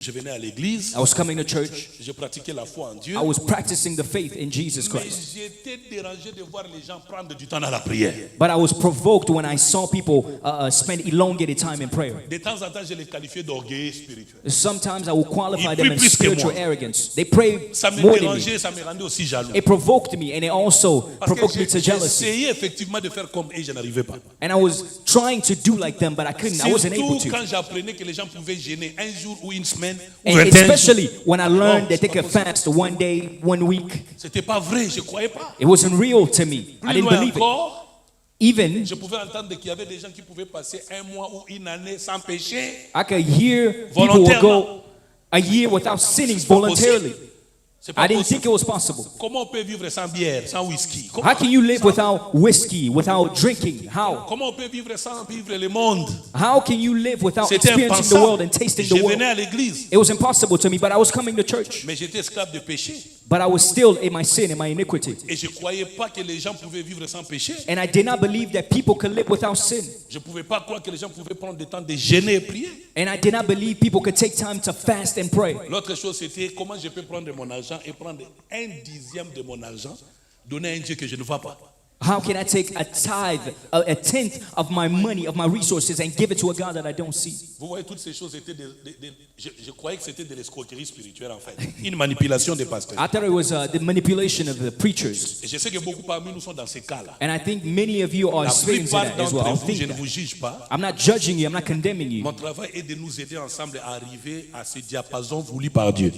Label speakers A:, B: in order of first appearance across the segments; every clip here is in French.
A: Je venais à l'église.
B: I was coming to church.
A: Je pratiquais la foi en Dieu.
B: I was practicing the faith in Jesus
A: Mais
B: Christ.
A: j'étais dérangé de voir les gens prendre du temps dans la prière.
B: But I was provoked when I saw people spend elongated time in prayer.
A: De temps en temps, je les qualifiais d'orgueil spirituel.
B: Sometimes I will qualify
A: Ils
B: them
A: prient
B: in
A: plus que
B: spiritual
A: moi.
B: arrogance. They pray
A: Ça me
B: more than me.
A: dérangeait, ça me rendait aussi jaloux.
B: It provoked me, and it also
A: Parce
B: provoked
A: que
B: me to jealousy.
A: j'essayais effectivement de faire comme eux, je n'arrivais pas.
B: And I was trying to do like them, but I couldn't. I wasn't able
A: Surtout
B: to.
A: quand j'apprenais que les gens pouvaient jeûner un jour ou une semaine ou
B: And
A: 21 jours.
B: especially when I learned
A: Non,
B: that they
A: c'est pas
B: could fast one day, 1 week.
A: C'était pas vrai, je croyais pas.
B: It wasn't real to me. I
A: Plus
B: didn't
A: loin
B: believe it.
A: encore,
B: Even
A: je pouvais entendre qu'il y avait des gens qui pouvaient passer un mois ou une année sans péché.
B: I could hear people would go a year without sinning voluntarily.
A: C'est pas
B: I didn't think
A: possible.
B: it was possible.
A: Comment on peut vivre sans bière, sans whisky?
B: How can you live without whiskey, without drinking? How?
A: Comment on peut vivre sans vivre le monde?
B: How can you live without
A: C'était
B: experiencing the world and
A: impensable.
B: tasting
A: Je
B: the world?
A: venais à l'église,
B: It was impossible to me, but I was coming to church.
A: mais j'étais esclave de péché.
B: But I was still in my sin and my iniquity.
A: Et je ne croyais pas que les gens pouvaient vivre sans péché.
B: And I did not believe that people could live without sin.
A: Je ne pouvais pas croire que les gens pouvaient prendre le temps de jeûner et prier.
B: And I did not believe people could take time to fast and pray.
A: L'autre chose, c'était comment je peux prendre mon argent et prendre 1/10 de mon argent, donner à un Dieu que je ne vois pas.
B: How can I take a tithe, a tenth of my money, of my resources, and give it to a God that I don't see?
A: Vous voyez, toutes ces choses étaient je croyais que c'était de l'escroquerie spirituelle en fait. Une manipulation des pasteurs.
B: I thought it was the manipulation of the preachers.
A: Et je sais que beaucoup parmi nous sont dans ces cas-là.
B: And I think many of you are
A: La
B: experiencing
A: plupart
B: that as well.
A: d'entre
B: I
A: vous, je
B: think
A: ne
B: that.
A: vous juge pas.
B: I'm not judging you, I'm not condemning you.
A: Mon travail est de nous aider ensemble à arriver à ce diapason voulu par Dieu.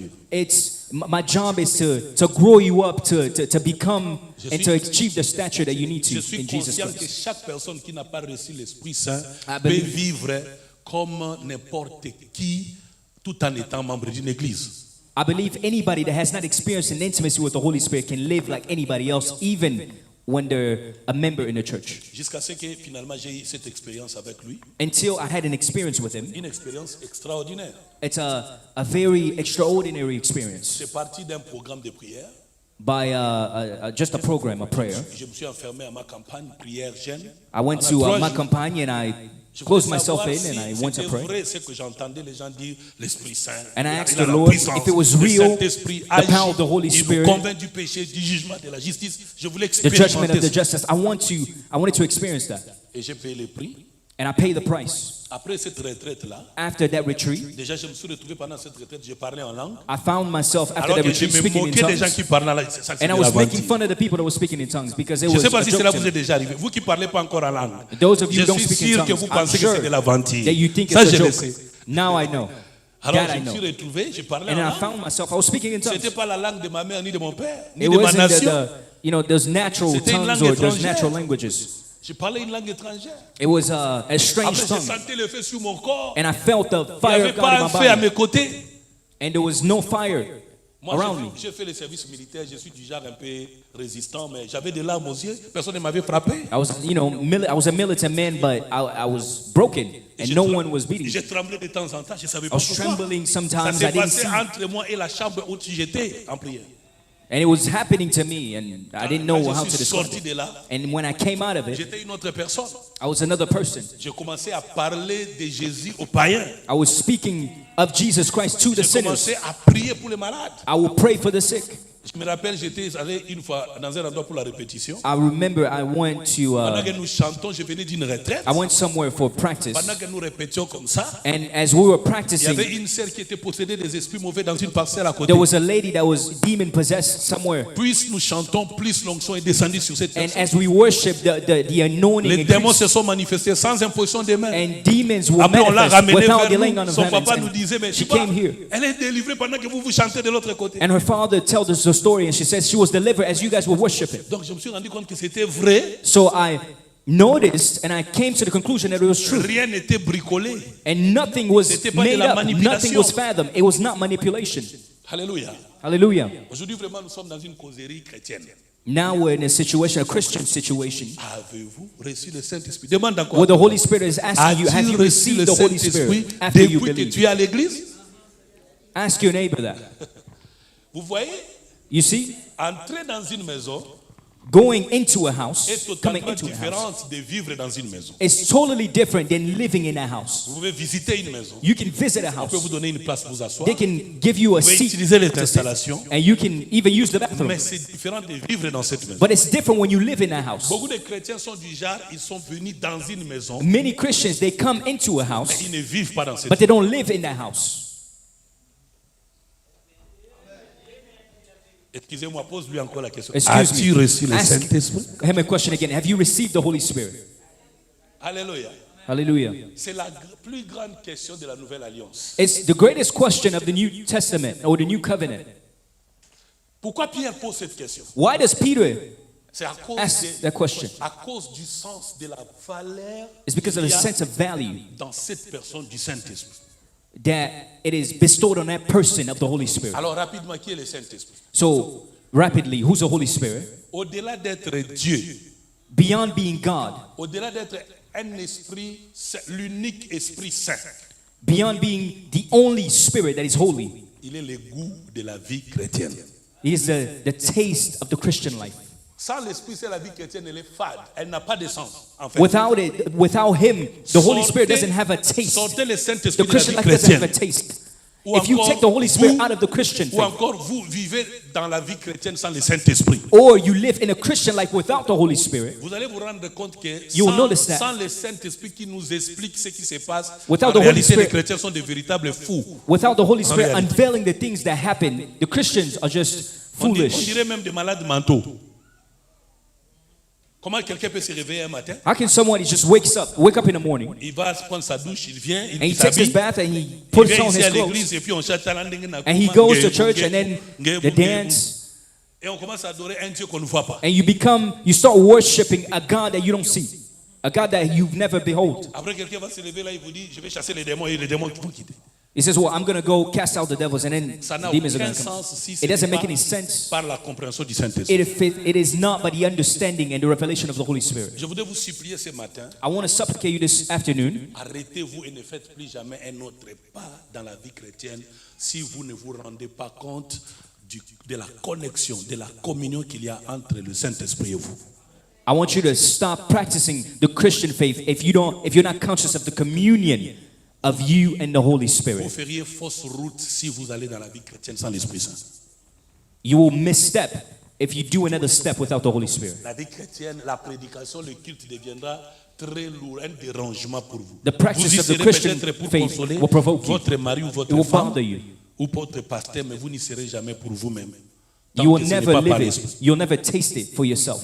B: My job is to grow you up to become and to achieve the stature that you need to
A: Je suis
B: in Jesus
A: conscient que
B: Christ.
A: chaque personne qui n'a pas reçu l'Esprit Saint
B: I
A: peut
B: believe-
A: vivre comme n'importe qui tout en étant membre d'une église.
B: I believe anybody that has not experienced an intimacy with the Holy Spirit can live like anybody else, even when they're a member in the church.
A: Jusqu'à ce que finalement j'ai eu cette expérience avec lui.
B: Until I had an experience with him.
A: Une expérience extraordinaire.
B: It's a very extraordinary experience
A: C'est parti d'un programme de prière.
B: by just a program, a prayer.
A: Je me suis enfermé à ma campagne, prière, jeûne.
B: I went to my companion and I
A: Je
B: closed
A: voulais
B: myself
A: savoir
B: in
A: si
B: and I went to
A: c'était
B: pray.
A: vrai ce que j'entendais les gens dire, l'Esprit Saint.
B: And I
A: il a
B: asked
A: la
B: the Lord
A: puissance,
B: if it was
A: le
B: real,
A: Saint-Esprit
B: the power of the Holy
A: agit, il
B: Spirit,
A: nous convainc du péché, du jugement, de la justice. Je voulais
B: the judgment of
A: expérimenter
B: the
A: ça.
B: justice. I wanted to experience that.
A: Et j'ai payé le prix.
B: And I paid the price.
A: Après cette retraite-là,
B: After that retreat,
A: déjà je me suis retrouvé pendant cette retraite, je parlais en langue.
B: I found myself after
A: Alors
B: that
A: que je
B: retreat
A: me
B: speaking in
A: moquais des gens
B: tongues.
A: qui parlaient en langue. Ça, c'est
B: And I
A: de
B: was
A: la
B: making
A: vanité.
B: fun of the people that were speaking in tongues because it
A: Je ne
B: was
A: sais pas
B: a
A: si
B: joke
A: cela
B: to
A: vous
B: me.
A: est déjà arrivé. Vous qui ne parlez pas encore en langue.
B: Those of you
A: Je
B: who don't
A: suis
B: speak in
A: sûr que
B: tongues,
A: vous
B: I'm
A: pensez que c'est
B: sure
A: de la vanille.
B: that you think
A: Ça,
B: it's a
A: je le
B: joke.
A: sais.
B: Now I know.
A: Alors
B: God, I
A: je me
B: know.
A: suis retrouvé, je parlais
B: And
A: en
B: I
A: langue.
B: found myself, I was speaking in
A: Ce n'était
B: tongues.
A: pas la langue de ma mère ni de mon père, ni
B: It
A: de ma
B: wasn't
A: nation.
B: those natural
A: C'était une
B: tongues
A: langue
B: or those
A: étrangère.
B: natural languages.
A: Je parlais une langue étrangère.
B: It was a strange
A: Après, je
B: tongue.
A: sentais le feu sur mon corps.
B: And I felt the
A: Il n'y
B: fire
A: avait
B: of God
A: pas
B: in
A: un
B: my
A: feu à
B: body.
A: mes côtés.
B: And there was no fire
A: Moi,
B: around me.
A: j'ai fait le service militaire, je suis du genre un peu résistant, mais j'avais des larmes aux yeux, personne ne m'avait frappé.
B: I was a militant man, but I was broken and no one was beating me.
A: J'ai tremblé de temps en temps, je ne savais
B: I
A: pas
B: was
A: pourquoi.
B: trembling
A: Ça
B: sometimes.
A: s'est
B: I didn't
A: passé
B: see.
A: entre moi et la chambre où j'étais en prière.
B: And it was happening to me, and I didn't know
A: Quand
B: how
A: je
B: to
A: suis
B: describe
A: sorti
B: it.
A: de là,
B: And when I came out of it,
A: j'étais une autre personne.
B: I was another person.
A: J'ai commencé à parler de Jésus aux païens.
B: I was speaking of Jesus Christ to the
A: J'ai
B: sinners.
A: commencé à prier pour les malades.
B: I will pray for the sick.
A: Je me rappelle, j'étais allé une fois dans un endroit pour la répétition.
B: I remember I went to
A: Pendant que nous chantons, je venais d'une retraite.
B: I went somewhere for practice,
A: Pendant que nous répétions comme ça,
B: and as we were
A: il y
B: practicing,
A: avait une sœur qui était possédée des esprits mauvais dans une parcelle à côté.
B: there was a lady that was demon possessed somewhere.
A: Plus nous chantons, plus l'onction est descendue sur cette
B: And
A: personne.
B: as we worshiped, the anointing
A: Les démons
B: increased,
A: se sont manifestés sans imposition des mains.
B: and demons were
A: Après, on l'a
B: manifest
A: ramenée
B: without the
A: vers
B: laying on
A: nous.
B: of
A: Son
B: hands.
A: papa nous
B: And
A: disait, mais
B: she
A: tu vois,
B: came here.
A: elle est délivrée pendant que vous vous chantez de l'autre côté.
B: And her father tells us the story, and she says she was delivered as you guys were worshiping.
A: Donc je me suis rendu compte que c'était vrai.
B: So I noticed, and I came to the conclusion that it was true.
A: Rien n'était bricolé.
B: And nothing was
A: C'était pas de
B: made
A: la
B: up,
A: manipulation.
B: nothing was fathomed. It was not manipulation.
A: Alléluia.
B: Hallelujah.
A: Aujourd'hui, vraiment, nous sommes dans une causerie chrétienne.
B: Now we're in a situation, a Christian situation,
A: Avez-vous reçu le Saint-Esprit? Demande encore.
B: where the Holy Spirit is asking you, have
A: As-tu
B: you
A: reçu le
B: received the Holy
A: Saint-Esprit
B: Spirit after you
A: depuis que
B: believe?
A: tu es à l'église?
B: Ask your neighbor that.
A: Vous voyez,
B: You see,
A: entrer dans une maison,
B: going into a house,
A: est
B: coming
A: totalement
B: into a house,
A: différente de vivre dans une maison.
B: is totally different than living in a house.
A: Vous pouvez visiter une maison.
B: You can visit a
A: On peut vous
B: house.
A: donner une place pour vous asseoir.
B: They can give you a
A: Vous pouvez
B: seat
A: utiliser les
B: to sit,
A: installations.
B: and you can even use the bathroom.
A: Mais c'est différent de vivre dans cette maison.
B: But it's different when you live in a house.
A: Beaucoup de chrétiens sont du genre, ils sont venus dans une maison,
B: Many Christians, they come into a
A: mais
B: house,
A: ils ne vivent pas dans cette
B: but they don't live in that house.
A: Excusez-moi, pose-lui encore la question.
B: Excuse
A: As-tu
B: me.
A: reçu le
B: Ask
A: Saint-Esprit?
B: him a question again. Have you received the Holy Spirit?
A: Alléluia.
B: Hallelujah.
A: C'est la plus grande question de la nouvelle alliance.
B: It's the greatest question of the New Testament or the New Covenant.
A: Pourquoi Pierre pose cette question?
B: Why does Peter
A: C'est à cause,
B: ask that question?
A: à cause du sens de la valeur
B: It's because of the
A: qu'il y a
B: sense of value
A: dans cette personne du Saint-Esprit.
B: that it is bestowed on that person of the Holy Spirit.
A: Alors rapidement, qui est le Saint-Esprit?
B: So, rapidly, who's the Holy Spirit?
A: Au-delà d'être Dieu,
B: Beyond being God,
A: au-delà d'être un esprit, l'unique Esprit Saint,
B: beyond being the only Spirit that is holy,
A: il est le goût de la vie chrétienne.
B: He is the taste of the Christian life.
A: Sans l'Esprit Saint, la vie chrétienne, elle est fade. Elle n'a pas de sens, en fait.
B: Without Him, the Holy Spirit doesn't have a taste.
A: Sortez le
B: The
A: Saint-Esprit de la
B: Christian
A: vie
B: life doesn't have a
A: chrétienne.
B: taste.
A: Ou
B: If you
A: encore,
B: take the Holy Spirit
A: vous-
B: out of the Christian
A: Ou
B: faith,
A: encore, vous vivez dans la vie chrétienne sans le Saint-Esprit.
B: or you live in a Christian life without the Holy Spirit,
A: Vous allez vous rendre compte que
B: You will notice that.
A: sans le Saint-Esprit qui nous explique ce qui se passe,
B: Without
A: en
B: the Holy
A: réalité, les
B: Spirit-
A: chrétiens sont des véritables fous.
B: without the Holy Spirit
A: réalité.
B: unveiling the things that happen, the Christians are just
A: On
B: foolish.
A: dirait même des malades mentaux. Comment quelqu'un peut se réveiller un matin?
B: How can someone just wake up in the morning,
A: Il va prendre sa douche, il vient,
B: and he
A: il
B: takes his
A: s'habille,
B: bath and he
A: il
B: puts
A: vient
B: on
A: ici
B: his
A: à
B: clothes,
A: l'église et puis on chante
B: and he goes to church, and then the dance,
A: et on commence à adorer un Dieu qu'on ne voit pas.
B: and you start worshiping a God that you don't see, a God that you've never behold.
A: Après, quelqu'un va se lever là, il vous dit, je vais chasser les démons et les démons vont quitter.
B: He says, well, I'm going to go cast out the devils, and then
A: Ça n'a
B: the demons are
A: aucun
B: going to come.
A: sens si
B: It
A: ce
B: doesn't
A: n'est
B: make
A: pas
B: any sense.
A: par la compréhension du Saint-Esprit.
B: It is not by the understanding and the revelation of the Holy Spirit.
A: Je voudrais vous supplier ce matin,
B: I want to supplicate you this afternoon.
A: arrêtez-vous et ne faites plus jamais un autre pas dans la vie chrétienne si vous ne vous rendez pas compte de la connexion, de la communion qu'il y a entre le Saint-Esprit et vous.
B: I want you to stop practicing the Christian faith if you're not conscious of the communion of you and the Holy
A: Vous
B: Spirit.
A: feriez fausse route si vous allez dans la vie chrétienne sans l'Esprit Saint.
B: You will misstep if you do another step without the Holy Spirit.
A: La vie chrétienne, la prédication, le culte deviendra très lourd, un dérangement pour vous.
B: The practice
A: Vous y
B: of the
A: serez
B: Christian
A: peut-être pour
B: faith
A: consoler
B: will provoke you.
A: votre mari ou
B: It
A: votre
B: will
A: femme
B: bother you.
A: ou votre pasteur, mais vous n'y serez jamais pour vous-même. Tant
B: You will
A: que ce n'est
B: never
A: pas par
B: live
A: l'Esprit.
B: it. You'll never taste it for yourself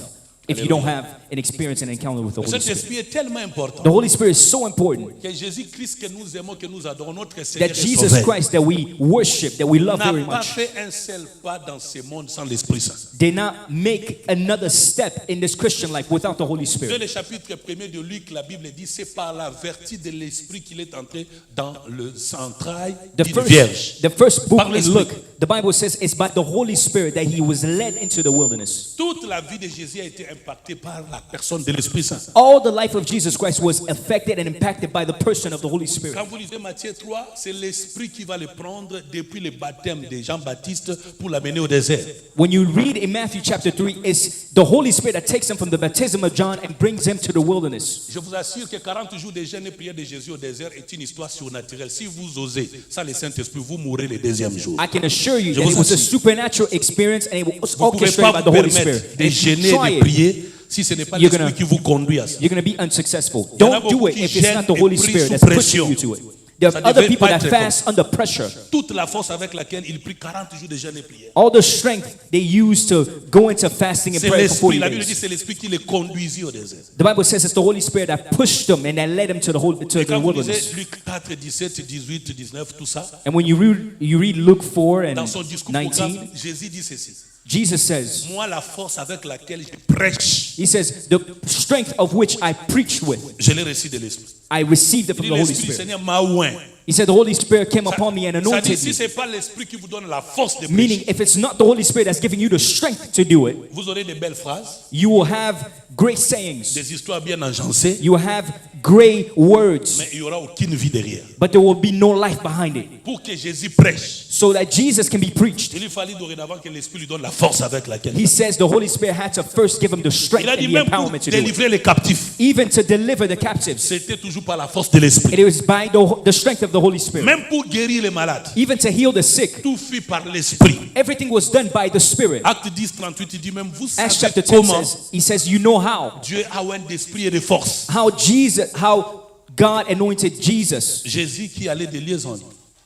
B: if you don't have an experience and encounter with the
A: Le
B: Holy Spirit.
A: Saint-Esprit est tellement important
B: The Holy Spirit is so important
A: que Jésus-Christ que nous aimons, que nous adorons, notre Seigneur
B: that
A: et
B: Jesus
A: Sauveur,
B: Christ that we worship, that we love
A: n'a
B: very
A: pas
B: much,
A: fait un seul pas dans ce monde sans l'Esprit Saint.
B: did not make another step in this Christian life without the Holy
A: Dans
B: Spirit.
A: le chapitre 1er de Luc, la Bible dit c'est par la vertu de l'Esprit qu'il est entré dans le centrail d'une vierge.
B: The first book
A: Par
B: in
A: l'Esprit.
B: Luke, the Bible says it's by the Holy Spirit that he was led into the wilderness.
A: Toute la vie de Jésus a été impactée par la personne de l'Esprit Saint.
B: All the life of Jesus Christ was affected and impacted by the person of the Holy Spirit.
A: Quand vous lisez Matthieu 3, c'est l'Esprit qui va le prendre depuis le baptême de Jean-Baptiste pour l'amener au désert.
B: When you read in Matthew chapter 3, it's the Holy Spirit that takes him from the baptism of John and brings him to the wilderness.
A: Je vous assure que 40 jours de jeûne et prière de Jésus au désert est une histoire surnaturelle. Si vous osez, sans le Saint-Esprit, vous mourrez le deuxième jour.
B: I can assure you
A: Je
B: that
A: vous
B: it was a
A: assure.
B: supernatural experience and it was
A: Vous ne pouvez
B: orchestrated
A: pas
B: by the
A: vous
B: Holy
A: permettre
B: Spirit.
A: de
B: If you
A: jeûner et
B: try
A: de
B: it,
A: prier si ce n'est pas
B: You're
A: l'Esprit
B: gonna-
A: qui vous conduit à ça.
B: you're going to be unsuccessful.
A: Il y en a
B: Don't do
A: beaucoup
B: it
A: qui
B: if it's not the
A: gênent
B: Holy
A: et prient
B: Spirit
A: sous
B: that's pushing
A: pression.
B: you to it. There
A: Ça
B: are other
A: devait
B: people
A: pas
B: that
A: être
B: fast under pressure.
A: Toute la force avec laquelle il prie 40 jours de jeûne et prière.
B: All the strength they use to go into fasting and
A: C'est
B: prayer for 40
A: l'Esprit, la Bible dit
B: days.
A: c'est l'Esprit qui les conduisit au désert.
B: The Bible says it's the Holy Spirit that pushed them and that led them to
A: Et
B: the
A: quand vous
B: wilderness.
A: lisez Luc 4, 17, 18, 19, tout ça,
B: And when you read Luke 4
A: dans
B: and
A: son discours
B: 19,
A: programme, Jésus dit ceci.
B: Jesus says,
A: Moi, la force avec laquelle je prêche,
B: he says, the strength of which I preached with,
A: je l'ai reçu de l'Esprit.
B: I received it
A: Il
B: from
A: dit,
B: the Holy
A: l'Esprit du
B: Spirit.
A: Seigneur m'a oint.
B: He said, the Holy Spirit came upon me and
A: Ça dit,
B: anointed
A: si
B: me.
A: ce n'est pas l'Esprit qui vous donne la force de
B: Meaning,
A: prêcher,
B: if it's not the Holy Spirit that's giving you the strength to do it,
A: vous aurez des belles phrases,
B: you will have great sayings.
A: des histoires bien agencées,
B: You will have gray words,
A: mais il n'y aura aucune vie derrière.
B: but there will be no life behind it.
A: Pour que Jésus prêche,
B: So that Jesus can be preached,
A: il lui fallait dorénavant que l'Esprit lui donne la force avec laquelle.
B: he says the Holy Spirit had to first give him the strength
A: Il a
B: and
A: dit
B: the
A: même pour
B: empowerment to do it.
A: délivrer les captifs,
B: Even to deliver the captives,
A: c'était toujours par la force de l'Esprit.
B: it was by the strength of the Holy Spirit.
A: Même pour guérir les malades,
B: Even to heal the sick,
A: tout fut par l'Esprit.
B: everything was done by the Spirit.
A: Acte 10, 38, il dit même, vous
B: Acts
A: savez
B: chapter 10
A: comment
B: says, he says, you know how
A: Dieu a un d'esprit et de force.
B: how God anointed Jesus.
A: Jésus qui allait de liaison,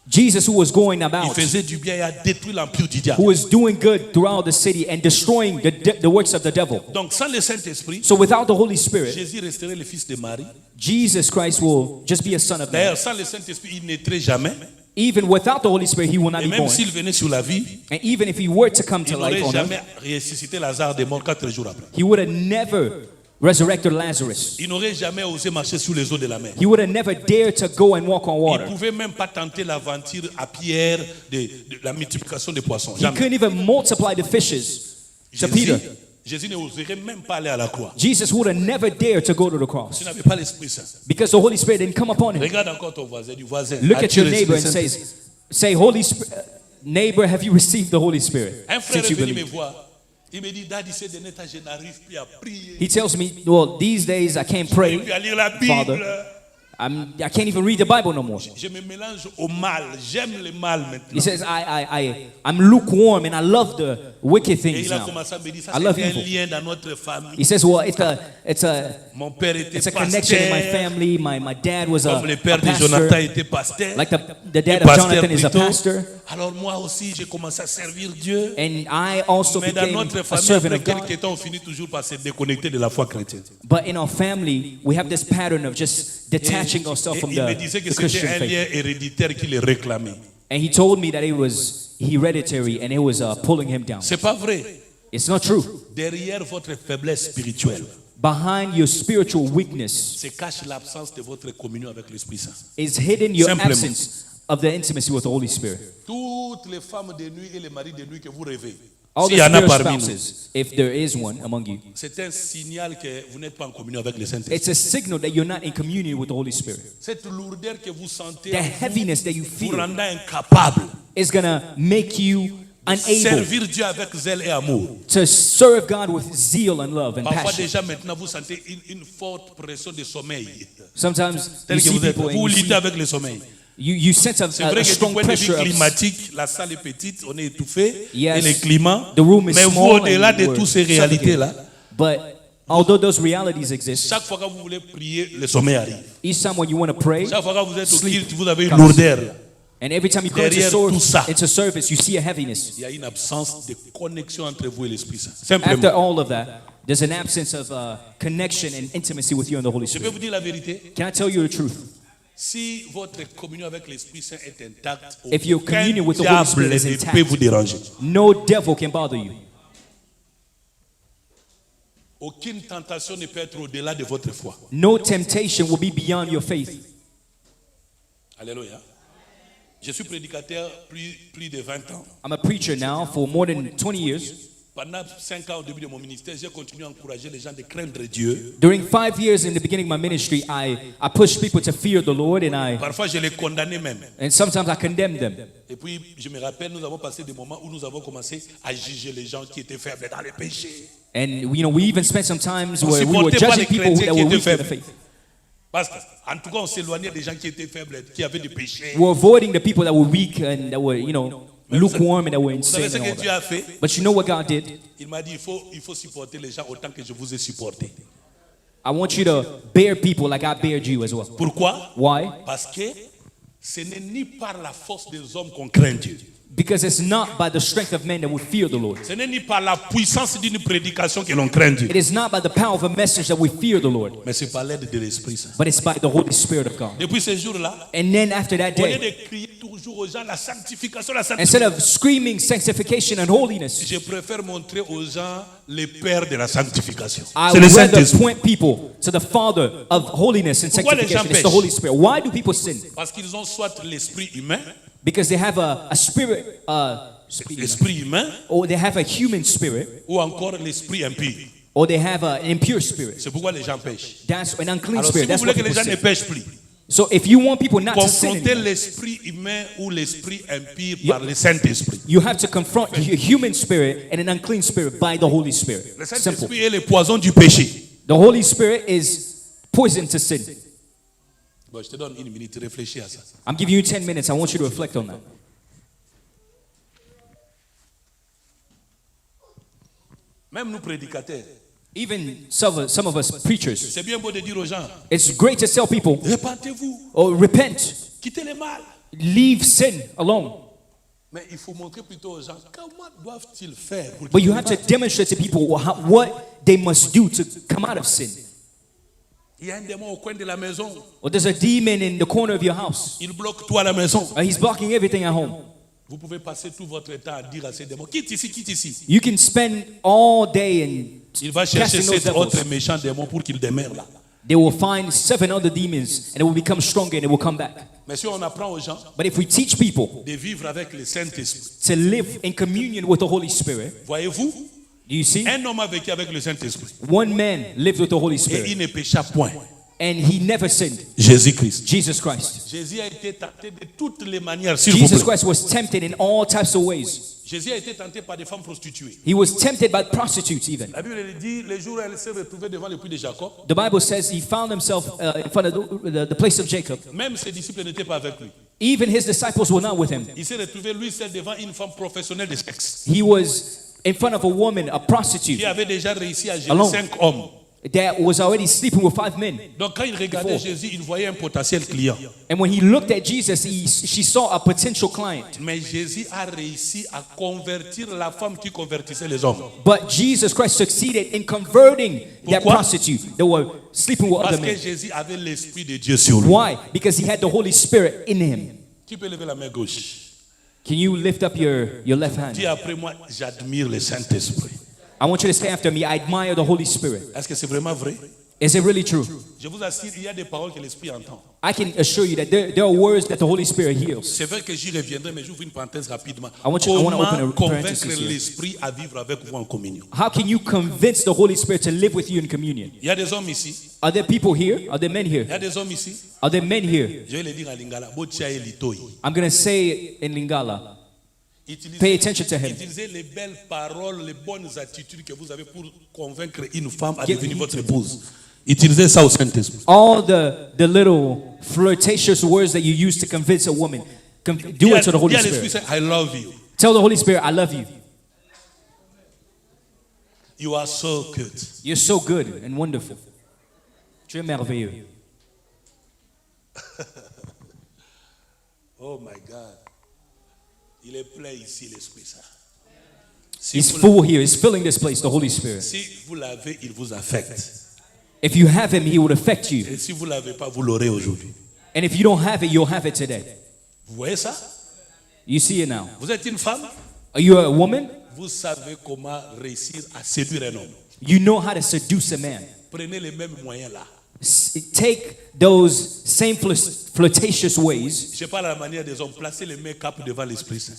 B: Jesus who was going
A: il
B: about,
A: faisait du bien et a détruit l'empire du
B: who
A: diable.
B: was doing good throughout the city and destroying the works of the devil.
A: Donc sans le Saint-Esprit,
B: So without the Holy Spirit,
A: Jésus resterait le fils de Marie.
B: Jesus Christ will just be a son of man.
A: D'ailleurs, sans le Saint-Esprit, il naîtrait jamais.
B: Even without the Holy Spirit, he will not
A: Et
B: be
A: même
B: born.
A: s'il venait sur la vie,
B: And even if he were to come
A: il
B: to life
A: n'aurait
B: on earth,
A: jamais ressuscité Lazare des morts 4 jours après.
B: he would have never resurrected Lazarus.
A: Il n'aurait jamais osé marcher sur les eaux de la mer.
B: He would have never dared to go and walk on
A: Il
B: water.
A: ne pouvait même pas tenter l'aventure à Pierre de la multiplication des poissons.
B: He
A: Jamais.
B: couldn't even multiply the fishes to Peter.
A: Jésus n'oserait même pas aller à la croix.
B: Jesus would have never dared to go to the cross
A: Tu n'avais pas l'Esprit Saint.
B: because the Holy Spirit didn't come upon him.
A: Regarde encore ton voisin, du voisin.
B: Look at
A: As-tu
B: your
A: reçu
B: neighbor
A: le
B: and
A: Saint-Esprit?
B: say, Holy Spirit, neighbor, have you received the Holy Spirit
A: Un frère
B: since
A: est
B: you
A: venu me
B: believe?
A: voir. Il me dit, Daddy, ces derniers temps, je n'arrive plus à prier.
B: He tells me, well, these days I can't
A: Je
B: pray.
A: n'arrive plus à lire la
B: Father.
A: Bible.
B: I can't even read the Bible no more.
A: Je me mélange au mal. J'aime le mal maintenant.
B: He says, I'm lukewarm and I love the wicked
A: Et
B: things
A: il a
B: now.
A: commencé à me dire, ça
B: I love
A: c'est un
B: evil.
A: lien dans notre famille.
B: He says, well, it's
A: Mon père était
B: a connection in my
A: pasteur.
B: family. My dad was
A: Comme le
B: a
A: père de Jonathan
B: pastor.
A: était pasteur.
B: Like the dad
A: Et
B: of
A: pasteur
B: Jonathan is a
A: plutôt.
B: pastor.
A: Alors moi aussi, j'ai commencé à servir Dieu.
B: And I also
A: Mais dans
B: became
A: notre
B: a
A: famille,
B: servant
A: après
B: of God.
A: quelques temps, on finit toujours par se déconnecter de la foi chrétienne.
B: But in our family, we have this pattern of just detaching ourselves
A: Et
B: from
A: il me disait que
B: the Christian
A: c'était un
B: faith.
A: lien héréditaire qui le réclamait.
B: And he told me that it was hereditary and it was pulling him down.
A: C'est pas vrai.
B: It's not true.
A: Derrière votre faiblesse spirituelle
B: Behind your spiritual weakness
A: se cache l'absence de votre communion avec l'Esprit Saint.
B: is hidden your
A: Simplement.
B: absence of the intimacy with the Holy Spirit.
A: Toutes les femmes de nuit et les maris de nuit que vous rêvez,
B: All
A: s'il
B: the
A: y en a
B: spirit
A: parmi nous,
B: spouses, if there is one among you,
A: c'est un signal que vous n'êtes pas en communion avec le Saint-Esprit.
B: it's a signal that you're not in communion with the Holy Spirit.
A: Cette lourdeur que vous sentez
B: The
A: en vous,
B: heaviness that you
A: vous
B: feel
A: rendant incapable
B: is gonna make you
A: de
B: unable
A: servir Dieu avec zèle et amour.
B: to serve God with zeal and love and
A: Parfois
B: passion.
A: déjà maintenant vous sentez une forte pression de sommeil.
B: Sometimes you
A: Tel que
B: see
A: vous êtes,
B: people and
A: vous
B: you,
A: luttez avec le sommeil.
B: you sense
A: C'est
B: a
A: vrai que du
B: strong
A: point de vue
B: pressure of
A: climatique, la salle est petite, on est étouffé,
B: Yes,
A: et le climat.
B: the room is
A: Mais vous,
B: small
A: au-delà
B: and
A: de
B: we're
A: toutes ces
B: suffocated.
A: réalités-là,
B: But although those realities exist,
A: chaque fois que vous voulez prier, le sommeil arrive.
B: each time when you want to pray,
A: Chaque fois que vous êtes au
B: Sleep
A: culte, vous avez une
B: comes.
A: lourdeur.
B: and every time you come
A: Derrière tout ça.
B: into service, you see a heaviness.
A: Il y a une absence de connexion entre vous et l'Esprit Saint.
B: After
A: Simplement.
B: all of that, there's an absence of connection and intimacy with you and the Holy
A: Je peux
B: Spirit.
A: vous dire la vérité.
B: Can I tell you the truth?
A: Si votre communion avec l'Esprit Saint est intacte,
B: If your
A: aucun
B: communion with the Holy
A: diable
B: Spirit is
A: ne
B: intact,
A: peut vous déranger.
B: No devil can bother you.
A: Aucune tentation ne peut être au-delà de votre foi.
B: No temptation will be beyond your faith.
A: Alléluia. Je suis prédicateur plus de 20 ans.
B: I'm a preacher now for more than 20 years.
A: Pendant 5 ans au début de mon ministère, j'ai continué à encourager les gens de craindre Dieu.
B: During 5 years in the beginning of my ministry, I pushed people to fear the Lord,
A: Parfois, je les condamnais même.
B: and sometimes I condemned them.
A: Et puis, je me rappelle, nous avons passé des moments où nous avons commencé à juger les gens qui étaient faibles dans le péché.
B: And we even spent some times
A: On
B: where we were
A: supportait pas
B: judging
A: les
B: people
A: chrétiens
B: that
A: qui
B: were
A: étaient
B: weak in the
A: faibles.
B: faith.
A: Parce qu'en tout cas, on s'éloignait des gens qui étaient faibles, qui avaient des péchés.
B: We're avoiding the people that were weak and that were, lukewarm and that were
A: Vous savez
B: insane
A: ce
B: and all
A: que Dieu
B: that.
A: a fait?
B: But you know what God did?
A: Il m'a dit, il faut supporter les gens autant que je vous ai supporté.
B: I want you to bear people like I bared you as well.
A: Pourquoi?
B: Why?
A: Parce que ce n'est ni par la force des hommes qu'on craint Dieu.
B: Because it's not by the strength of men that we fear the Lord.
A: Ce n'est ni par la puissance d'une prédication que l'on craint Dieu.
B: It is not by the power of a message that we fear the Lord,
A: Mais c'est par l'aide de l'Esprit Saint.
B: but it's by the Holy Spirit of God.
A: Depuis ce jour-là,
B: And then after that
A: au lieu
B: day,
A: de crier toujours aux gens la sanctification,
B: instead of screaming sanctification and holiness,
A: je préfère montrer aux gens le Père de la sanctification.
B: I
A: C'est le
B: would rather
A: Saint-Esprit.
B: point people to the Father of holiness and
A: Pourquoi les gens
B: sanctification. It's the
A: pêchent?
B: Holy Spirit. Why do people sin?
A: Parce qu'ils ont soit l'esprit humain,
B: Because they have a spirit,
A: l'esprit humain,
B: or they have a human spirit,
A: ou encore l'esprit impur.
B: or they have an impure spirit.
A: C'est pourquoi les gens pêchent.
B: That's an unclean
A: Alors si
B: spirit.
A: vous
B: That's
A: voulez
B: what
A: que les
B: people
A: gens ne
B: say.
A: pêchent plus,
B: So if you want people not to sin
A: confrontez
B: anymore,
A: l'esprit humain ou l'esprit impur par le Saint-Esprit.
B: you have to confront a human spirit and an unclean spirit by the Holy Spirit.
A: Le
B: Simple.
A: Saint-Esprit est le poison du péché.
B: The Holy Spirit is poison to sin.
A: Bon, je te donne 1 minute, réfléchis à ça.
B: I'm giving you 10 minutes. I want you to reflect on that.
A: Même nous prédicateurs,
B: Even some of us preachers,
A: c'est bien beau de dire aux gens,
B: it's great to tell people,
A: répentez-vous,
B: oh, repent,
A: quittez le mal.
B: leave sin alone.
A: Mais il faut montrer plutôt aux gens comment doivent-ils faire pour
B: But
A: qu'ils
B: you have to demonstrate to people what they must do to come out of sin.
A: Il y a un démon au coin de la maison,
B: Or there's a demon in the corner of your house.
A: il bloque tout à la maison.
B: He's blocking everything at home.
A: Vous pouvez passer tout votre temps à dire à ces démons, quitte ici, quitte ici.
B: You can spend all day and
A: Il va chercher
B: casting those
A: cet autre
B: devils.
A: méchant démon pour qu'il demeure là.
B: They will find 7 other demons and it will become stronger and it will come back.
A: Mais si on apprend aux gens
B: But if we teach people
A: de vivre avec le Saint-Esprit,
B: to live in communion with the Holy Spirit,
A: voyez-vous,
B: do you see?
A: un homme a vécu avec le Saint-Esprit
B: One man lived with the Holy
A: et
B: Spirit
A: il ne pécha point.
B: and he never sinned.
A: Jésus-Christ.
B: Jesus Christ.
A: Jésus a été tenté de toutes les manières, s'il vous
B: Jesus
A: plaît.
B: Christ was tempted in all types of ways.
A: Jésus a été tenté par des femmes prostituées.
B: He was tempted by prostitutes even.
A: La Bible dit, le jour où elle s'est retrouvée devant le puits de Jacob,
B: The Bible says he found himself in front of the place of Jacob.
A: même ses disciples n'étaient pas avec lui.
B: Even his disciples were not with him.
A: Il s'est retrouvé, lui seul, devant une femme professionnelle de sexe
B: He was in front of a woman, a prostitute,
A: qui avait déjà réussi à gérer
B: Alone.
A: 5 hommes.
B: that was already sleeping with 5 men.
A: Donc quand il regardait Jésus, il voyait un potentiel client.
B: And when he looked at Jesus, she saw a potential client.
A: Mais Jésus a réussi à convertir la femme qui convertissait les hommes.
B: But Jesus Christ succeeded in converting that
A: Pourquoi?
B: prostitute that were sleeping with
A: Parce
B: other
A: que
B: men.
A: Jésus avait l'Esprit de Dieu sur lui.
B: Why? Because he had the Holy Spirit in him.
A: Tu peux lever la main gauche.
B: Can you lift up your left hand?
A: Dis après moi, j'admire le Saint-Esprit.
B: I want you to say after me, I admire the Holy Spirit.
A: Est-ce que c'est vraiment vrai?
B: Is it really true?
A: Je vous assure, il y a des paroles que l'Esprit entend.
B: I can assure you that there are words that the Holy Spirit heals.
A: C'est vrai que j'y reviendrai, mais j'ouvre une parenthèse rapidement.
B: I want to open a
A: Comment
B: parenthesis
A: convaincre
B: here.
A: l'Esprit à vivre avec vous en communion?
B: How can you convince the Holy Spirit to live with you in communion?
A: Il y a des hommes ici.
B: Are there people here? Are there men
A: Il y
B: here?
A: a des hommes ici.
B: Are there men here?
A: Je vais le dire en lingala. Botia et litoi.
B: I'm going to say it in Lingala. Pay attention to him.
A: Utilisez les belles paroles, les bonnes attitudes que vous avez pour convaincre une femme à
B: Give-
A: devenir votre épouse. Utilisez ça au Saint-Esprit.
B: All the little flirtatious words that you use to convince a woman, do it to the Holy
A: Dis à l'Esprit,
B: Spirit.
A: say, I love you.
B: Tell the Holy Spirit, I love you.
A: You are so good.
B: You're so good and wonderful. Tu es merveilleux.
A: Oh my God. Il est plein ici, l'Esprit Saint.
B: He's full here. He's filling this place, the Holy Spirit.
A: Si vous l'avez, il vous affecte.
B: If you have him, he would affect you.
A: Et si vous ne l'avez pas, vous l'aurez aujourd'hui.
B: And if you don't have it, you'll have it today.
A: Vous voyez ça?
B: You see it now.
A: Vous êtes une femme,
B: Are you a woman?
A: vous savez comment réussir à séduire un homme.
B: You know how to seduce a man.
A: Prenez les mêmes moyens là.
B: Take those same flirtatious ways.
A: Je parle à la manière des hommes. Placez le make-up devant l'Esprit Saint.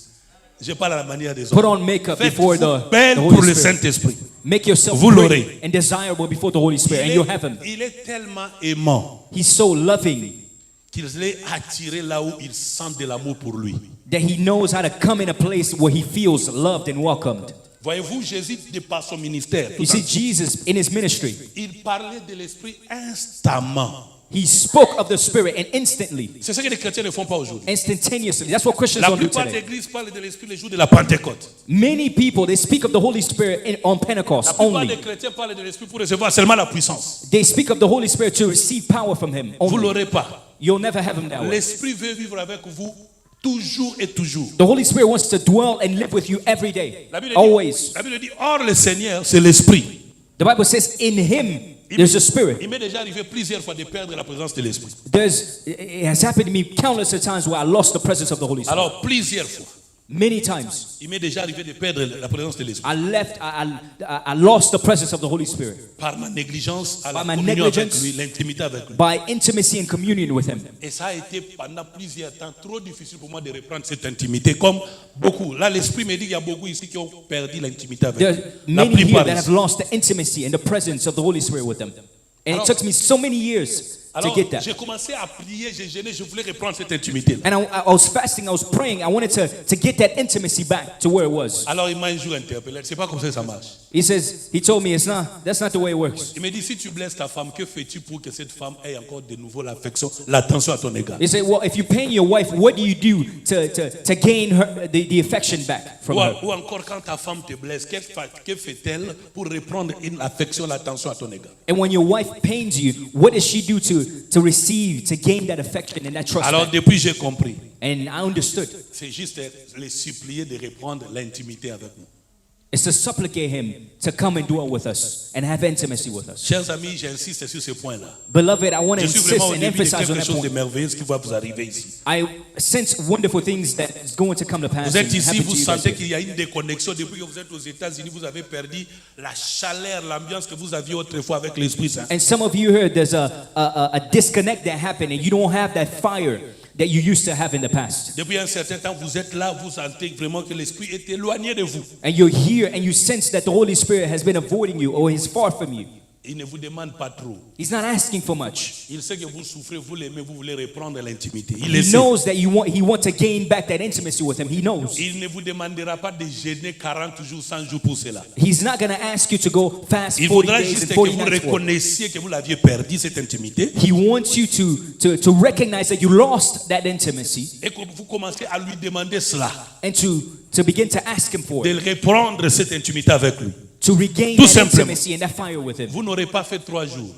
A: Je parle à la manière des
B: Put
A: hommes.
B: on makeup before
A: Faites-vous
B: the
A: belle
B: Holy
A: pour le
B: Spirit.
A: Saint-Esprit.
B: Make yourself
A: Vous
B: great
A: l'aurez.
B: and desirable before the Holy Spirit, and you'll have him.
A: Il est tellement aimant
B: He's so loving
A: qu'il est attiré là où il sent de l'amour pour lui.
B: that he knows how to come in a place where he feels loved and welcomed.
A: Voyez-vous, Jésus, de par son ministère,
B: You see, Jesus in his ministry,
A: il parlait de l'Esprit instamment.
B: he spoke of the Spirit and instantly,
A: C'est ce que les chrétiens ne font pas aujourd'hui.
B: instantaneously. That's what Christians
A: La
B: don't do
A: plupart des
B: today.
A: églises parlent de l'Esprit le jour de la Pentecôte.
B: Many people, they speak of the Holy Spirit on
A: La
B: Pentecost
A: plupart des
B: only.
A: chrétiens parlent de l'Esprit pour recevoir seulement la puissance.
B: They speak of the Holy Spirit to receive power from him
A: Vous
B: only.
A: l'aurez pas.
B: You'll never have him that way.
A: L'Esprit veut vivre avec vous toujours et toujours.
B: The Holy Spirit wants to dwell and live with you every day,
A: La Bible
B: always.
A: dit, or le Seigneur, c'est l'Esprit.
B: The Bible says in him there's a spirit.
A: Il m'est déjà arrivé plusieurs fois de perdre la présence de l'Esprit.
B: It has happened to me countless of times where I lost the presence of the Holy Spirit.
A: Alors, plusieurs fois.
B: Many times
A: Il m'est déjà arrivé de perdre la présence de l'Esprit.
B: I lost the presence of the Holy Spirit
A: Par ma négligence à la
B: By my
A: communion avec
B: negligence.
A: lui, l'intimité avec lui.
B: by intimacy and communion with Him.
A: Et ça a été pendant plusieurs temps trop difficile pour moi de reprendre cette intimité. Comme beaucoup. Là, l'Esprit me dit qu'il y a beaucoup ici qui ont perdu l'intimité avec
B: There
A: lui.
B: are
A: La
B: many here
A: plupart
B: that
A: ici.
B: have lost the intimacy and the presence of the Holy Spirit with them. And
A: Alors-
B: it took me so many years to
A: Alors,
B: get that.
A: j'ai commencé à prier, j'ai jeûné, je voulais reprendre cette intimité.
B: And I was fasting, I was praying. I wanted to get that intimacy back to where it was.
A: Alors, il m'a un jour interpellé. C'est pas comme ça que ça marche.
B: He told me that's not the way it works.
A: Il me dit, si tu blesses ta femme, que fais-tu pour que cette femme ait encore de nouveau l'affection, l'attention à ton égard?
B: He said, well, if you pain your wife, what do you do to gain her the affection back from her?
A: Ou encore, quand ta femme te blesse, que fait-elle pour reprendre une affection, l'attention à ton égard?
B: And when your wife pains you, what does she do to receive, to gain that affection and that trust
A: Alors,
B: back?
A: depuis, j'ai compris.
B: And I understood.
A: C'est juste les supplier de reprendre l'intimité avec nous.
B: It's to supplicate Him to come and dwell with us and have intimacy with us.
A: Chers amis, j'insiste sur ce point-là.
B: Beloved, I want to
A: Je suis
B: insist
A: vraiment au
B: and
A: début de
B: emphasize on
A: quelque
B: that
A: chose de
B: point.
A: merveilleux qui va vous arriver ici.
B: I sense wonderful things that is going to come to pass.
A: Vous êtes
B: and
A: ici,
B: happen
A: vous
B: to you guys
A: sentez
B: here.
A: qu'il y a une déconnexion. Depuis que vous êtes aux États-Unis, vous avez perdu la chaleur, l'ambiance que vous aviez autrefois avec l'Esprit Saint.
B: And some of you here, there's a disconnect that happened, and you don't have that fire that you used to have in the past.
A: Depuis un certain temps, vous êtes là, vous sentez vraiment que l'Esprit est éloigné de vous.
B: And you're here, and you sense that the Holy Spirit has been avoiding you or is far from you.
A: Il ne vous demande pas trop.
B: He's not asking for much.
A: Il sait que vous souffrez, vous l'aimez, vous voulez reprendre l'intimité. Il le
B: He
A: sait.
B: knows that he wants to gain back that intimacy with Him. He knows.
A: Il ne vous demandera pas de jeûner 40 jours, 100 jours pour cela.
B: He's not going to ask you to go fast
A: Il
B: 40
A: faudra
B: days
A: juste
B: and
A: que
B: 40
A: vous
B: nights for it.
A: reconnaissiez que vous l'aviez perdu, cette intimité,
B: He wants you to recognize that you lost that intimacy
A: et que vous commencez à lui demander cela,
B: and to begin to ask Him for
A: de
B: it,
A: reprendre cette intimité avec lui.
B: to regain
A: Tout
B: that
A: simplement.
B: intimacy and that fire with Him.
A: Vous n'aurez pas fait 3 jours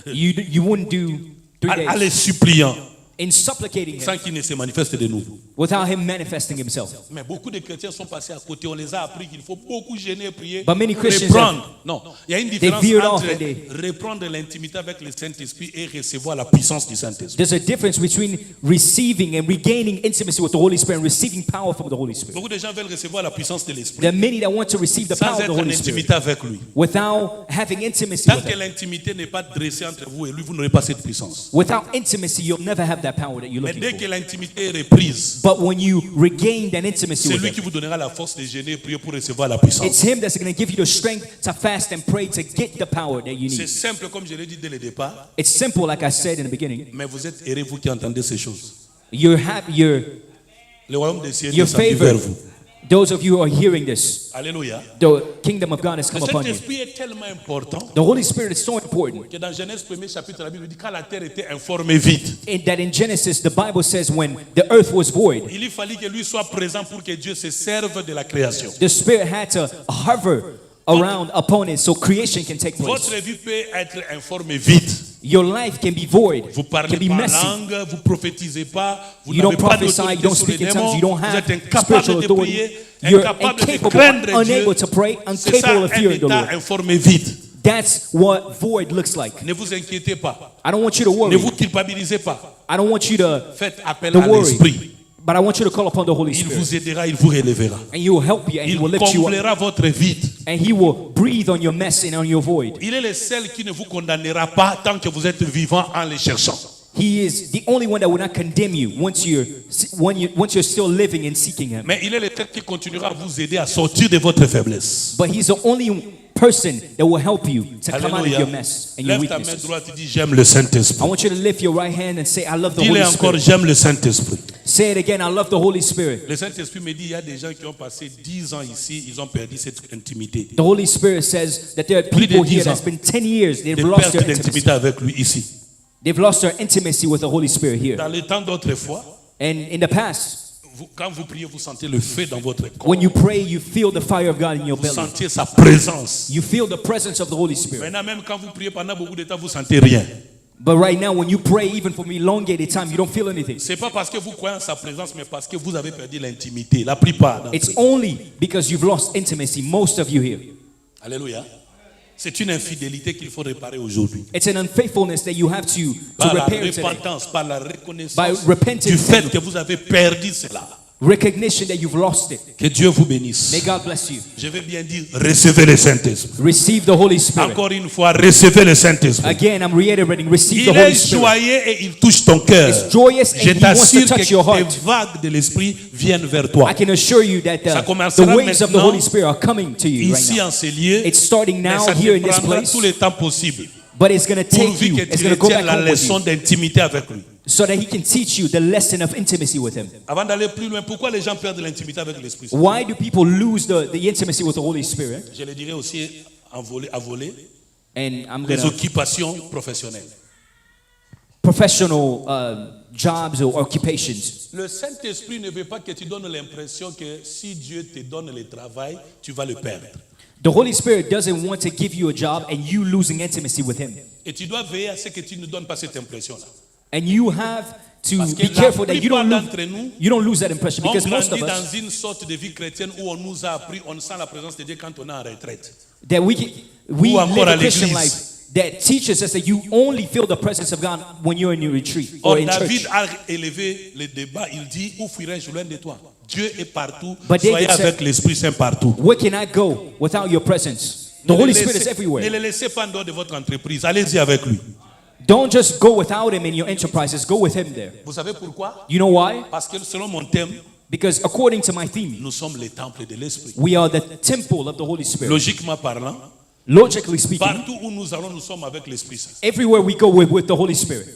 B: You wouldn't do 3
A: à
B: days
A: les suppliant
B: in supplicating Him
A: sans qu'il ne se manifeste de nouveau.
B: without Him manifesting Himself.
A: Mais beaucoup de chrétiens sont passés à côté. On les a appris qu'il faut beaucoup gêner, prier,
B: But many Christians
A: reprendre. Non, il y a une différence
B: veered
A: entre
B: off and they-
A: reprendre l'intimité avec le Saint-Esprit et recevoir la puissance du Saint-Esprit.
B: There's a difference between receiving and regaining intimacy with the Holy Spirit and receiving power from the Holy Spirit.
A: Beaucoup de gens veulent recevoir la puissance de l'Esprit
B: There are many that want to receive the
A: sans
B: power of
A: être
B: the
A: en
B: Holy Spirit
A: intimité avec lui.
B: without having intimacy
A: Tant
B: with
A: que
B: Him.
A: l'intimité n'est pas dressée entre vous et lui, vous n'aurez pas cette puissance.
B: Without intimacy, you'll never have that power that you're
A: Mais
B: looking
A: dès
B: for.
A: que l'intimité est reprise,
B: But when you regain that intimacy
A: c'est
B: with
A: lui
B: Him,
A: qui vous donnera la force de gêner et prier pour recevoir la
B: it's
A: puissance.
B: Him that's going to give you the strength to fast and pray to get the power that you
A: C'est
B: need.
A: simple comme je l'ai dit dès le départ,
B: It's simple, like I said in the beginning.
A: mais vous êtes heureux, vous qui entendez ces choses.
B: You're happy,
A: Le royaume des cieux est
B: you're
A: descendu vers
B: favored.
A: vous.
B: Those of you who are hearing this,
A: Alléluia.
B: the kingdom of God has
A: Le
B: come upon you.
A: Saint-Esprit est tellement important
B: The Holy Spirit is so important
A: que dans Genèse 1er chapitre, la Bible dit quand la terre était informée vide,
B: that in Genesis, the Bible says when the earth was void,
A: il lui fallut que lui soit présent pour que Dieu se serve de la création.
B: the Spirit had to hover around upon it so creation can take place.
A: Votre vie peut être informée vide.
B: Your life can be void,
A: Vous
B: can
A: parlez
B: be
A: pas en
B: messy.
A: langue, vous prophétisez pas, vous
B: You
A: n'avez
B: don't
A: pas
B: prophesy, you
A: d'autorité
B: don't
A: sur les
B: speak in tongues,
A: démons,
B: you don't
A: vous
B: have
A: êtes incapable
B: spiritual
A: de
B: authority.
A: prier,
B: You're
A: incapable de
B: incapable,
A: craindre Dieu.
B: unable to pray,
A: C'est ça
B: incapable of
A: un
B: fearing the
A: état
B: Lord.
A: informé vide.
B: That's what void looks like.
A: Ne vous inquiétez pas,
B: I don't want you to
A: ne
B: worry.
A: vous culpabilisez pas.
B: I don't want you to
A: Faites appel
B: to
A: à
B: worry.
A: l'Esprit.
B: But I want you to call upon the Holy
A: Il
B: Spirit.
A: vous aidera, il vous relèvera.
B: And He will help you and He
A: Il
B: will lift you up.
A: comblera votre vide.
B: And He will breathe on your mess and on your void.
A: Il est le seul qui ne vous condamnera pas tant que vous êtes vivant en le cherchant.
B: He is the only one that will not condemn you once you're still living and seeking Him.
A: Mais il est le seul qui continuera à vous aider à sortir de votre faiblesse.
B: But He's the only person that will help you to come out of
A: Alléluia.
B: your mess and your
A: Lève ta main
B: weaknesses.
A: droite et dis j'aime le
B: I
A: Saint-Esprit.
B: want you to lift your right hand and say, I love the
A: Dis-le
B: Holy
A: encore,
B: Spirit.
A: j'aime le Saint-Esprit.
B: Say it again, I love the Holy Spirit.
A: Le Saint-Esprit me dit, il y a des gens qui ont passé 10 ans ici, ils ont perdu cette intimité.
B: The Holy Spirit says that there are
A: Plus de
B: people
A: 10
B: here
A: ans.
B: that's been 10 years, they've
A: De
B: lost
A: perte
B: their intimacy.
A: d'intimité avec lui ici.
B: They've lost their intimacy with the Holy Spirit here.
A: Dans le temps d'autrefois,
B: And in the past,
A: quand vous priez, vous sentez le feu dans votre corps.
B: when you pray, you feel the fire of God in your
A: Vous
B: belly.
A: sentez sa présence.
B: You feel the presence of the Holy Spirit.
A: Maintenant, même quand vous priez pendant beaucoup de temps, vous sentez rien.
B: But right now, when you pray, even for elongated time, you don't feel anything.
A: C'est pas parce que vous croyez en sa présence, mais parce que vous avez perdu l'intimité. La plupart d'entre
B: It's
A: eux.
B: only because you've lost intimacy, most of you here.
A: Alléluia. C'est une infidélité qu'il faut réparer aujourd'hui.
B: It's an unfaithfulness that you have to
A: Par la
B: repair today.
A: repentance, par la
B: By
A: reconnaissance
B: repentance.
A: du fait que vous avez perdu cela.
B: Recognition that you've lost it.
A: Que Dieu vous bénisse.
B: May God bless you.
A: Je vais bien dire, recevez le Saint-Esprit.
B: Receive the Holy Spirit.
A: Encore une fois, recevez le Saint-Esprit.
B: Again, I'm reiterating, receive
A: Il
B: the Holy
A: est
B: Spirit.
A: joyeux et il touche ton cœur.
B: It's joyous and
A: Je
B: He wants to
A: t'assure que
B: touch your
A: les
B: heart.
A: vagues de l'Esprit viennent vers toi.
B: I can assure you that
A: Ça
B: the
A: commencera
B: waves of the
A: maintenant
B: Holy Spirit are coming to you right
A: Ici
B: now.
A: en ces lieux,
B: It's starting
A: mais
B: now
A: ça
B: here
A: te
B: in this
A: prendra
B: place,
A: tout le temps possible.
B: but it's going to take
A: Pourvu
B: you,
A: que
B: it's
A: tu
B: going to go
A: retiennes
B: back
A: la
B: home with
A: leçon
B: you,
A: d'intimité avec lui.
B: so that He can teach you the lesson of intimacy with Him.
A: Avant d'aller plus loin, pourquoi les gens perdent l'intimité avec l'Esprit Saint?
B: Why do people lose the intimacy with the Holy Spirit?
A: Je le dirais aussi à voler,
B: And I'm
A: les
B: going to
A: occupations professionnelles.
B: professional jobs or occupations.
A: Le Saint-Esprit ne veut pas que tu donnes l'impression que si Dieu te donne le travail, tu vas le perdre.
B: The Holy Spirit doesn't want to give you a job and you losing intimacy with Him.
A: Et tu dois veiller à ce que tu ne donnes pas cette impression-là.
B: And you have to
A: Parce que
B: be careful that
A: plupart d'entre nous,
B: you don't lose that impression,
A: on
B: because most
A: grandit
B: of
A: dans
B: us
A: une sorte de vie chrétienne où on nous a appris, on sent la présence de Dieu quand on est en retraite.
B: that we
A: Ou encore
B: live
A: à
B: a Christian
A: l'église.
B: life that teaches us that you only feel the presence of God when you're in your retreat
A: Or
B: or in
A: David
B: church.
A: a élevé le débat, il dit, où fuirai-je loin de toi? Dieu est partout,
B: But David
A: soyez
B: said-
A: avec l'Esprit Saint partout.
B: Where can I go without your presence? The
A: Ne
B: Holy
A: le
B: Spirit is
A: laissez- Ne
B: everywhere.
A: le laissez pas en dehors de votre entreprise, allez-y avec lui.
B: Don't just go without Him in your enterprises, go with Him there.
A: Vous savez pourquoi?
B: You know why?
A: Parce que selon mon thème,
B: Because according to my theme,
A: nous sommes les temples de l'Esprit.
B: we are the temple of the Holy Spirit.
A: Logiquement parlant,
B: Logically speaking,
A: partout où nous allons, nous sommes avec l'Esprit Saint.
B: everywhere we go, we're with the Holy Spirit.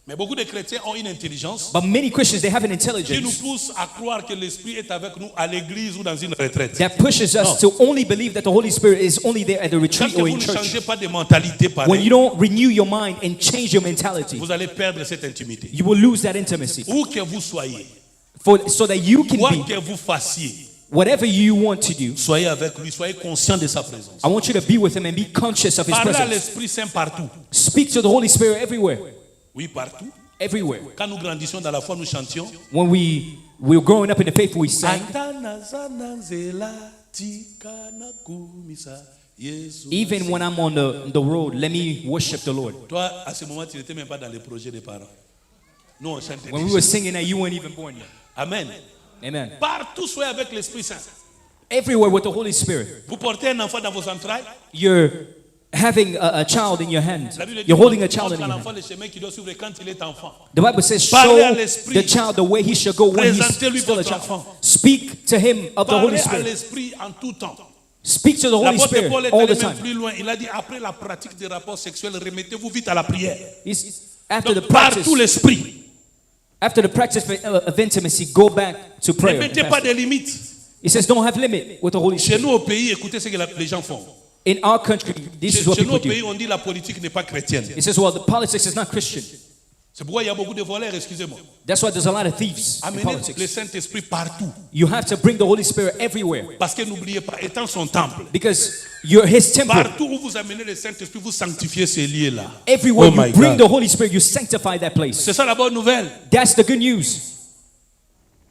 A: Mais beaucoup de chrétiens ont une intelligence
B: But many Christians, they have an
A: qui nous
B: intelligence
A: pousse à croire que l'Esprit est avec nous à l'église ou dans une retraite.
B: that pushes us to only believe that the Holy Spirit is only there at the
A: Tant
B: retreat
A: que
B: or
A: vous
B: in
A: ne
B: church.
A: changez pas de mentalité
B: When you
A: pareille,
B: don't renew your mind and change your mentality,
A: vous allez perdre cette intimité.
B: you will lose that intimacy.
A: Où que vous soyez,
B: So that you can
A: quoi
B: be
A: que vous fassiez,
B: whatever you want to do.
A: soyez avec lui, soyez conscient de sa présence.
B: I want you to be with Him and be conscious of His
A: Parlez à
B: presence.
A: l'Esprit Saint partout.
B: Speak to the Holy Spirit everywhere.
A: Oui, partout.
B: Everywhere.
A: Quand nous grandissions dans la foi, nous chantions.
B: When we were growing up in the faith, we sang. Even when I'm on the road, let me worship the Lord.
A: Toi, à ce moment, tu n'étais même pas dans les projets des parents. Nous, on chantait.
B: When we were singing that, you weren't even born yet.
A: Amen.
B: Amen.
A: Partout, soyez avec l'Esprit Saint.
B: Everywhere with the Holy Spirit.
A: Vous portez un enfant dans vos entrailles.
B: You're having a child in your hand.
A: La Bible dit,
B: You're holding a child in
A: montre à
B: your
A: l'enfant
B: hand.
A: le chemin qu'il doit suivre quand il est enfant.
B: The Bible says,
A: Parlez à
B: show
A: l'esprit.
B: the child the way he should go when he's
A: Présentez-lui
B: still a
A: votre
B: child.
A: enfant.
B: Speak to him of the Holy
A: Parlez à
B: Spirit.
A: l'Esprit en tout temps.
B: Speak to the Holy
A: L'apôtre
B: Spirit
A: Paul est
B: all
A: allé
B: the
A: même
B: time.
A: plus loin. Il a dit, après la pratique des rapports sexuels, remettez-vous vite à la prière.
B: After the
A: Donc, partout
B: practice,
A: l'Esprit.
B: after the practice of intimacy, go back to
A: Ne
B: prayer.
A: mettez pas de limites.
B: He says, don't have limit with the Holy
A: Chez
B: Spirit.
A: nous au pays, écoutez ce que les gens font.
B: In our country, this is what
A: Chez nous au
B: people
A: pays,
B: do.
A: on dit la politique n'est pas chrétienne.
B: It says, well, the politics is not Christian.
A: C'est pourquoi il y a beaucoup de voleurs, excusez-moi.
B: That's why there's a lot of thieves in
A: Amenez le
B: politics.
A: Saint-Esprit partout.
B: You have to bring the Holy Spirit everywhere
A: Parce que n'oubliez pas, étant son temple,
B: because you're His temple.
A: partout où vous amenez le Saint-Esprit, vous sanctifiez ces lieux-là.
B: Everywhere
A: Oh my
B: you bring
A: God.
B: the Holy Spirit, you sanctify that place.
A: C'est ça la bonne nouvelle.
B: That's the good news.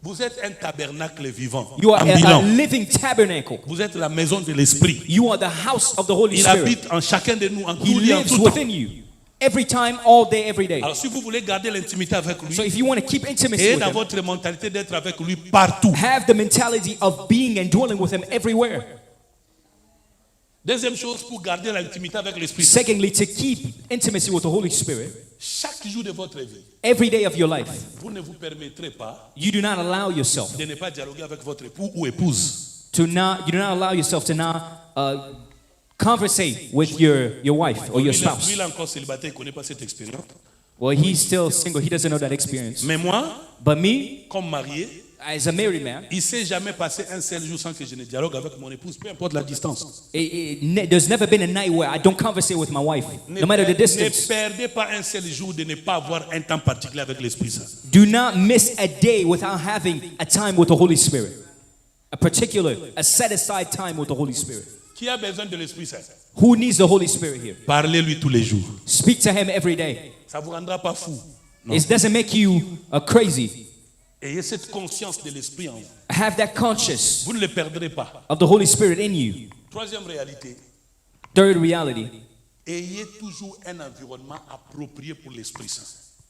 A: Vous êtes un tabernacle vivant,
B: You are a
A: ambulant.
B: living tabernacle.
A: Vous êtes la maison de l'Esprit.
B: You are the house of the Holy
A: Il
B: Spirit.
A: habite en chacun de nous, en
B: He
A: tout lieu, en
B: lives
A: tout temps.
B: within you. Every time, all day, every day.
A: Alors si vous voulez garder l'intimité avec lui,
B: So if you want to keep intimacy
A: ayez
B: with
A: dans
B: Him,
A: votre mentalité d'être avec lui partout.
B: have the mentality of being and dwelling with Him everywhere.
A: Deuxième chose, pour garder l'intimité avec l'Esprit Saint,
B: Secondly, to keep intimacy with the Holy Spirit
A: chaque jour de votre vie,
B: every day of your life,
A: vous ne vous permettrez pas
B: you do not allow yourself
A: de ne pas dialoguer avec votre époux ou épouse.
B: you do not allow yourself to not conversate with your wife or your
A: Lui,
B: spouse.
A: il est encore célibataire, il ne connaît pas cette expérience.
B: Well, he's still single. He doesn't know that experience.
A: Mais moi,
B: But me,
A: comme marié,
B: as a married man,
A: il ne s'est jamais passé un seul jour sans que je ne dialogue avec mon épouse, peu importe la distance.
B: there's never been a night where I don't conversate with my wife, no matter the
A: Ne
B: distance.
A: perdez pas un seul jour de ne pas avoir un temps particulier avec l'Esprit Saint.
B: Do not miss a day without having a time with the Holy Spirit. A set aside time with the Holy Spirit.
A: Qui a besoin de l'Esprit Saint?
B: Who needs the Holy Spirit here?
A: Parlez-lui tous les jours.
B: Speak to Him every day.
A: Ça ne vous rendra pas fou. Non.
B: It doesn't make you crazy.
A: Ayez cette conscience de l'Esprit en vous.
B: Have that conscious
A: Vous ne le perdrez pas.
B: of the Holy Spirit in you.
A: Troisième réalité,
B: Third reality,
A: ayez toujours un environnement approprié pour l'Esprit Saint.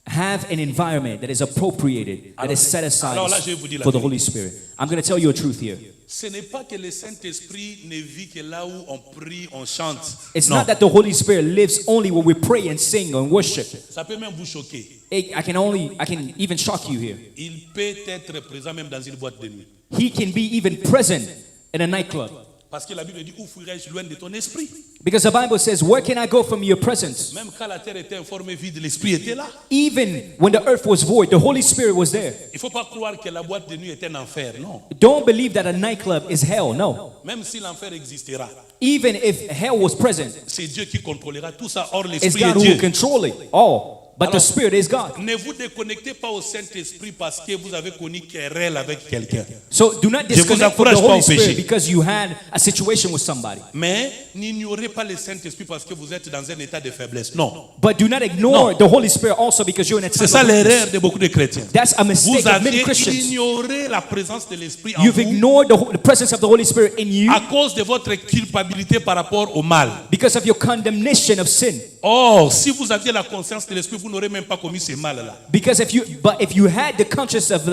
B: have an environment that is appropriated, that is set aside
A: alors là, je vais vous dire la
B: for the
A: vérité.
B: Holy Spirit. I'm going to tell you a truth here.
A: Ce n'est pas que le Saint-Esprit ne vit que là où on prie, on chante.
B: It's
A: Non.
B: not that the Holy Spirit lives only when we pray and sing and worship.
A: Ça peut même vous choquer.
B: I can even shock you here.
A: Il peut être présent même dans une boîte de nuit.
B: He can be even present in a nightclub.
A: Parce que la Bible dit, où fuirai-je loin de ton esprit?
B: Because the Bible says, where can I go from your presence?
A: Même quand la terre était informée vide, l'esprit était là.
B: Even when the earth was void, the Holy Spirit was there.
A: Il ne faut pas croire que la boîte de nuit est un enfer, non.
B: Don't believe that a nightclub is hell, no.
A: Même si l'enfer existera,
B: Even if hell was present,
A: c'est Dieu qui contrôlera tout ça. Or,
B: it's
A: l'esprit est
B: God who will
A: Dieu.
B: control it all. But the Spirit is God.
A: Ne vous déconnectez pas au Saint-Esprit parce que vous avez connu querelle avec quelqu'un.
B: So do not
A: Je vous
B: disconnect from the
A: encourage pas
B: Holy
A: au péché.
B: Spirit because you had a situation with somebody.
A: Mais n'ignorez pas le Saint-Esprit parce que vous êtes dans un état de faiblesse. Non.
B: But do not ignore the Holy Spirit also because you're in a time
A: C'est ça
B: of
A: l'erreur de beaucoup de chrétiens.
B: That's a mistake
A: Vous
B: of many
A: avez
B: Christians.
A: ignoré la présence de l'Esprit en
B: You've
A: vous
B: ignored the presence of the Holy Spirit in you
A: à cause de votre culpabilité par rapport au mal.
B: because of your condemnation of sin.
A: Or, si vous aviez la conscience de l'Esprit, vous n'aurez même pas commis ce mal-là.
B: Because if you had the conscience of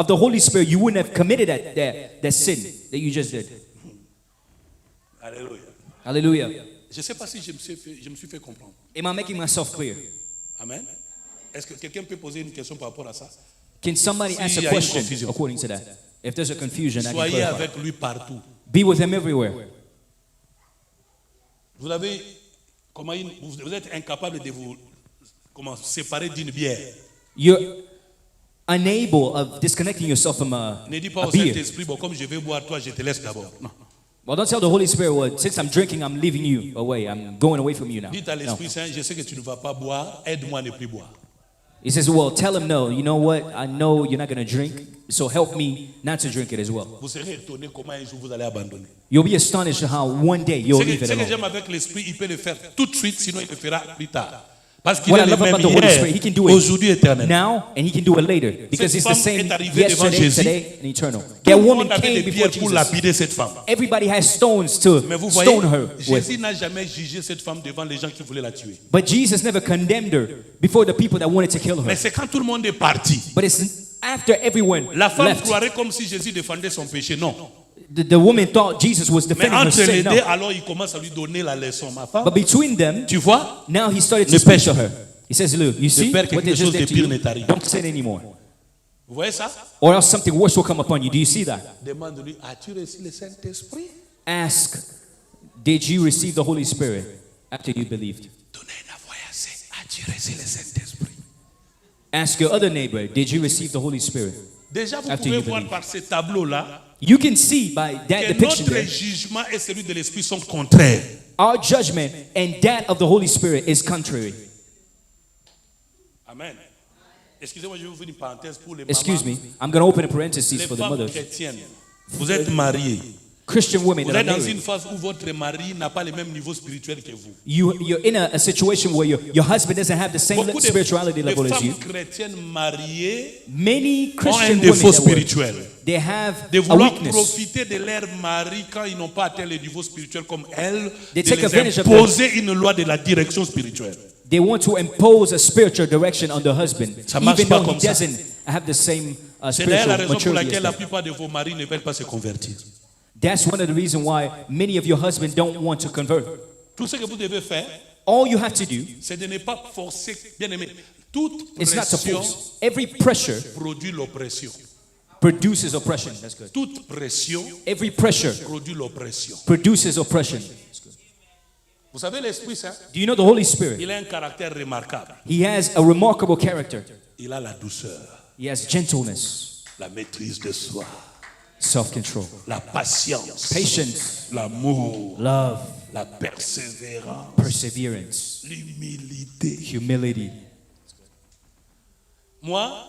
B: the Holy Spirit, you wouldn't have committed that sin that you just did.
A: Alléluia.
B: Hallelujah.
A: Je ne sais pas si je me suis fait comprendre.
B: Am I making myself clear?
A: Amen. Est-ce que quelqu'un peut poser une question par rapport à ça?
B: Can somebody
A: Si
B: ask
A: y a
B: a
A: une
B: question
A: confusion.
B: according to that? If there's a confusion, I can
A: Soyez
B: clarify.
A: avec lui partout.
B: Be with him everywhere.
A: Vous avez, vous êtes incapable de vous séparer d'une bière.
B: You're unable of disconnecting yourself from
A: Ne dis pas
B: a
A: au
B: beer.
A: Saint-Esprit, bon, comme je vais boire, toi, je te laisse d'abord. Non.
B: Well, don't tell the Holy Spirit, well, since I'm drinking, I'm leaving you away. I'm going away from you now.
A: Dites à
B: No.
A: l'Esprit Saint, je sais que tu ne vas pas boire, aide-moi à ne plus boire.
B: He says, well, tell him no. You know what? I know you're not going to drink, so help me not to drink it as well.
A: Vous serez étonné comment un jour vous allez abandonner.
B: You'll be astonished how one day you'll
A: Ce
B: leave
A: que,
B: it
A: ce que
B: alone.
A: j'aime avec l'Esprit, il peut le faire tout de suite, sinon il le fera plus tard. Parce qu'il
B: What
A: est
B: I
A: le
B: love
A: même
B: about the Holy
A: hier,
B: Spirit, he can do it
A: aujourd'hui, éternel.
B: now, and he can do it later. Because
A: Cette
B: he's the
A: femme
B: same
A: est arrivée devant
B: yesterday,
A: Jésus.
B: today, and eternal.
A: Tout
B: That
A: le
B: woman
A: monde avait
B: came
A: des
B: before
A: pierres pour
B: Jesus.
A: lapider cette femme.
B: Everybody has stones to
A: Mais vous voyez,
B: stone her with.
A: Jésus n'a jamais jugé cette femme devant les gens qui voulaient la tuer.
B: But Jesus never condemned her before the people that wanted to kill her.
A: Mais c'est quand tout le monde est parti.
B: But it's after everyone
A: La femme
B: left.
A: croirait comme si Jésus défendait son péché. Non.
B: The woman thought Jesus was
A: Mais
B: defending her
A: entre les
B: sin.
A: deux,
B: No.
A: alors il commence à lui donner la leçon. Ma femme,
B: But between them,
A: tu vois,
B: now he started
A: Ne
B: to speak
A: pêche
B: to
A: plus.
B: her. He says, look, you see
A: peur que
B: what they
A: quelque
B: just
A: chose de
B: did to
A: pire
B: you?
A: ne t'arrive.
B: Don't sin anymore.
A: vous voyez ça?
B: Or else something worse will come upon you. Do you see that?
A: Demande-lui, as-tu reçu le Saint-Esprit?
B: Ask, did you receive the Holy Spirit after you believed?
A: Donnez la voix assez. As-tu reçu le Saint-Esprit?
B: Ask your other neighbor, did you receive the Holy Spirit?
A: Déjà, vous
B: After
A: pouvez
B: you
A: voir
B: believe.
A: par ce tableau-là
B: You can see by that
A: que
B: depiction
A: notre
B: there,
A: jugement et celui de l'Esprit sont contraires.
B: our judgment and that of the Holy Spirit is contrary.
A: Amen. Excusez-moi, je vais vous faire une parenthèse pour les
B: Excuse
A: mamans.
B: me, I'm going to open a parenthesis
A: Les
B: for the
A: femmes
B: mothers.
A: chrétiennes, vous êtes mariées.
B: Christian women
A: Vous
B: that are
A: êtes dans
B: married.
A: une phase où votre mari n'a pas le même niveau spirituel que vous.
B: You're in a situation where your husband doesn't have the same
A: Beaucoup
B: spirituality
A: de
B: level as you.
A: femmes chrétiennes mariées
B: Many
A: ont un
B: Christian women
A: défaut
B: that work,
A: spirituel.
B: they have
A: De
B: a
A: vouloir
B: weakness.
A: profiter de leur mari quand ils n'ont pas atteint le niveau spirituel comme elle,
B: They
A: de
B: take
A: les
B: advantage of
A: imposer une loi de la direction spirituelle.
B: They want to impose a spiritual direction on the husband,
A: Ça marche
B: even
A: pas
B: though he
A: comme ça.
B: doesn't have the same
A: C'est d'ailleurs la
B: spiritual
A: raison pour
B: maturity
A: laquelle
B: as
A: la
B: them.
A: plupart de vos maris ne veulent pas se convertir.
B: That's one of the reasons why many of your husbands don't want to convert.
A: Tout ce que vous devez faire,
B: All you have to do
A: c'est de ne pas forcer. Bien aimé, toute
B: is not to
A: pression
B: force. Every pressure
A: produit l'oppression.
B: produces oppression. That's good.
A: Toute pression
B: Every pressure
A: produit l'oppression.
B: produces oppression.
A: Vous savez, l'Esprit Saint,
B: Do you know the Holy Spirit?
A: il a un caractère remarquable.
B: He has a remarkable character.
A: Il a la douceur,
B: He has gentleness,
A: la maîtrise de soi,
B: self-control,
A: la patience,
B: patience,
A: l'amour,
B: love,
A: la persévérance,
B: perseverance,
A: l'humilité.
B: humility.
A: Moi,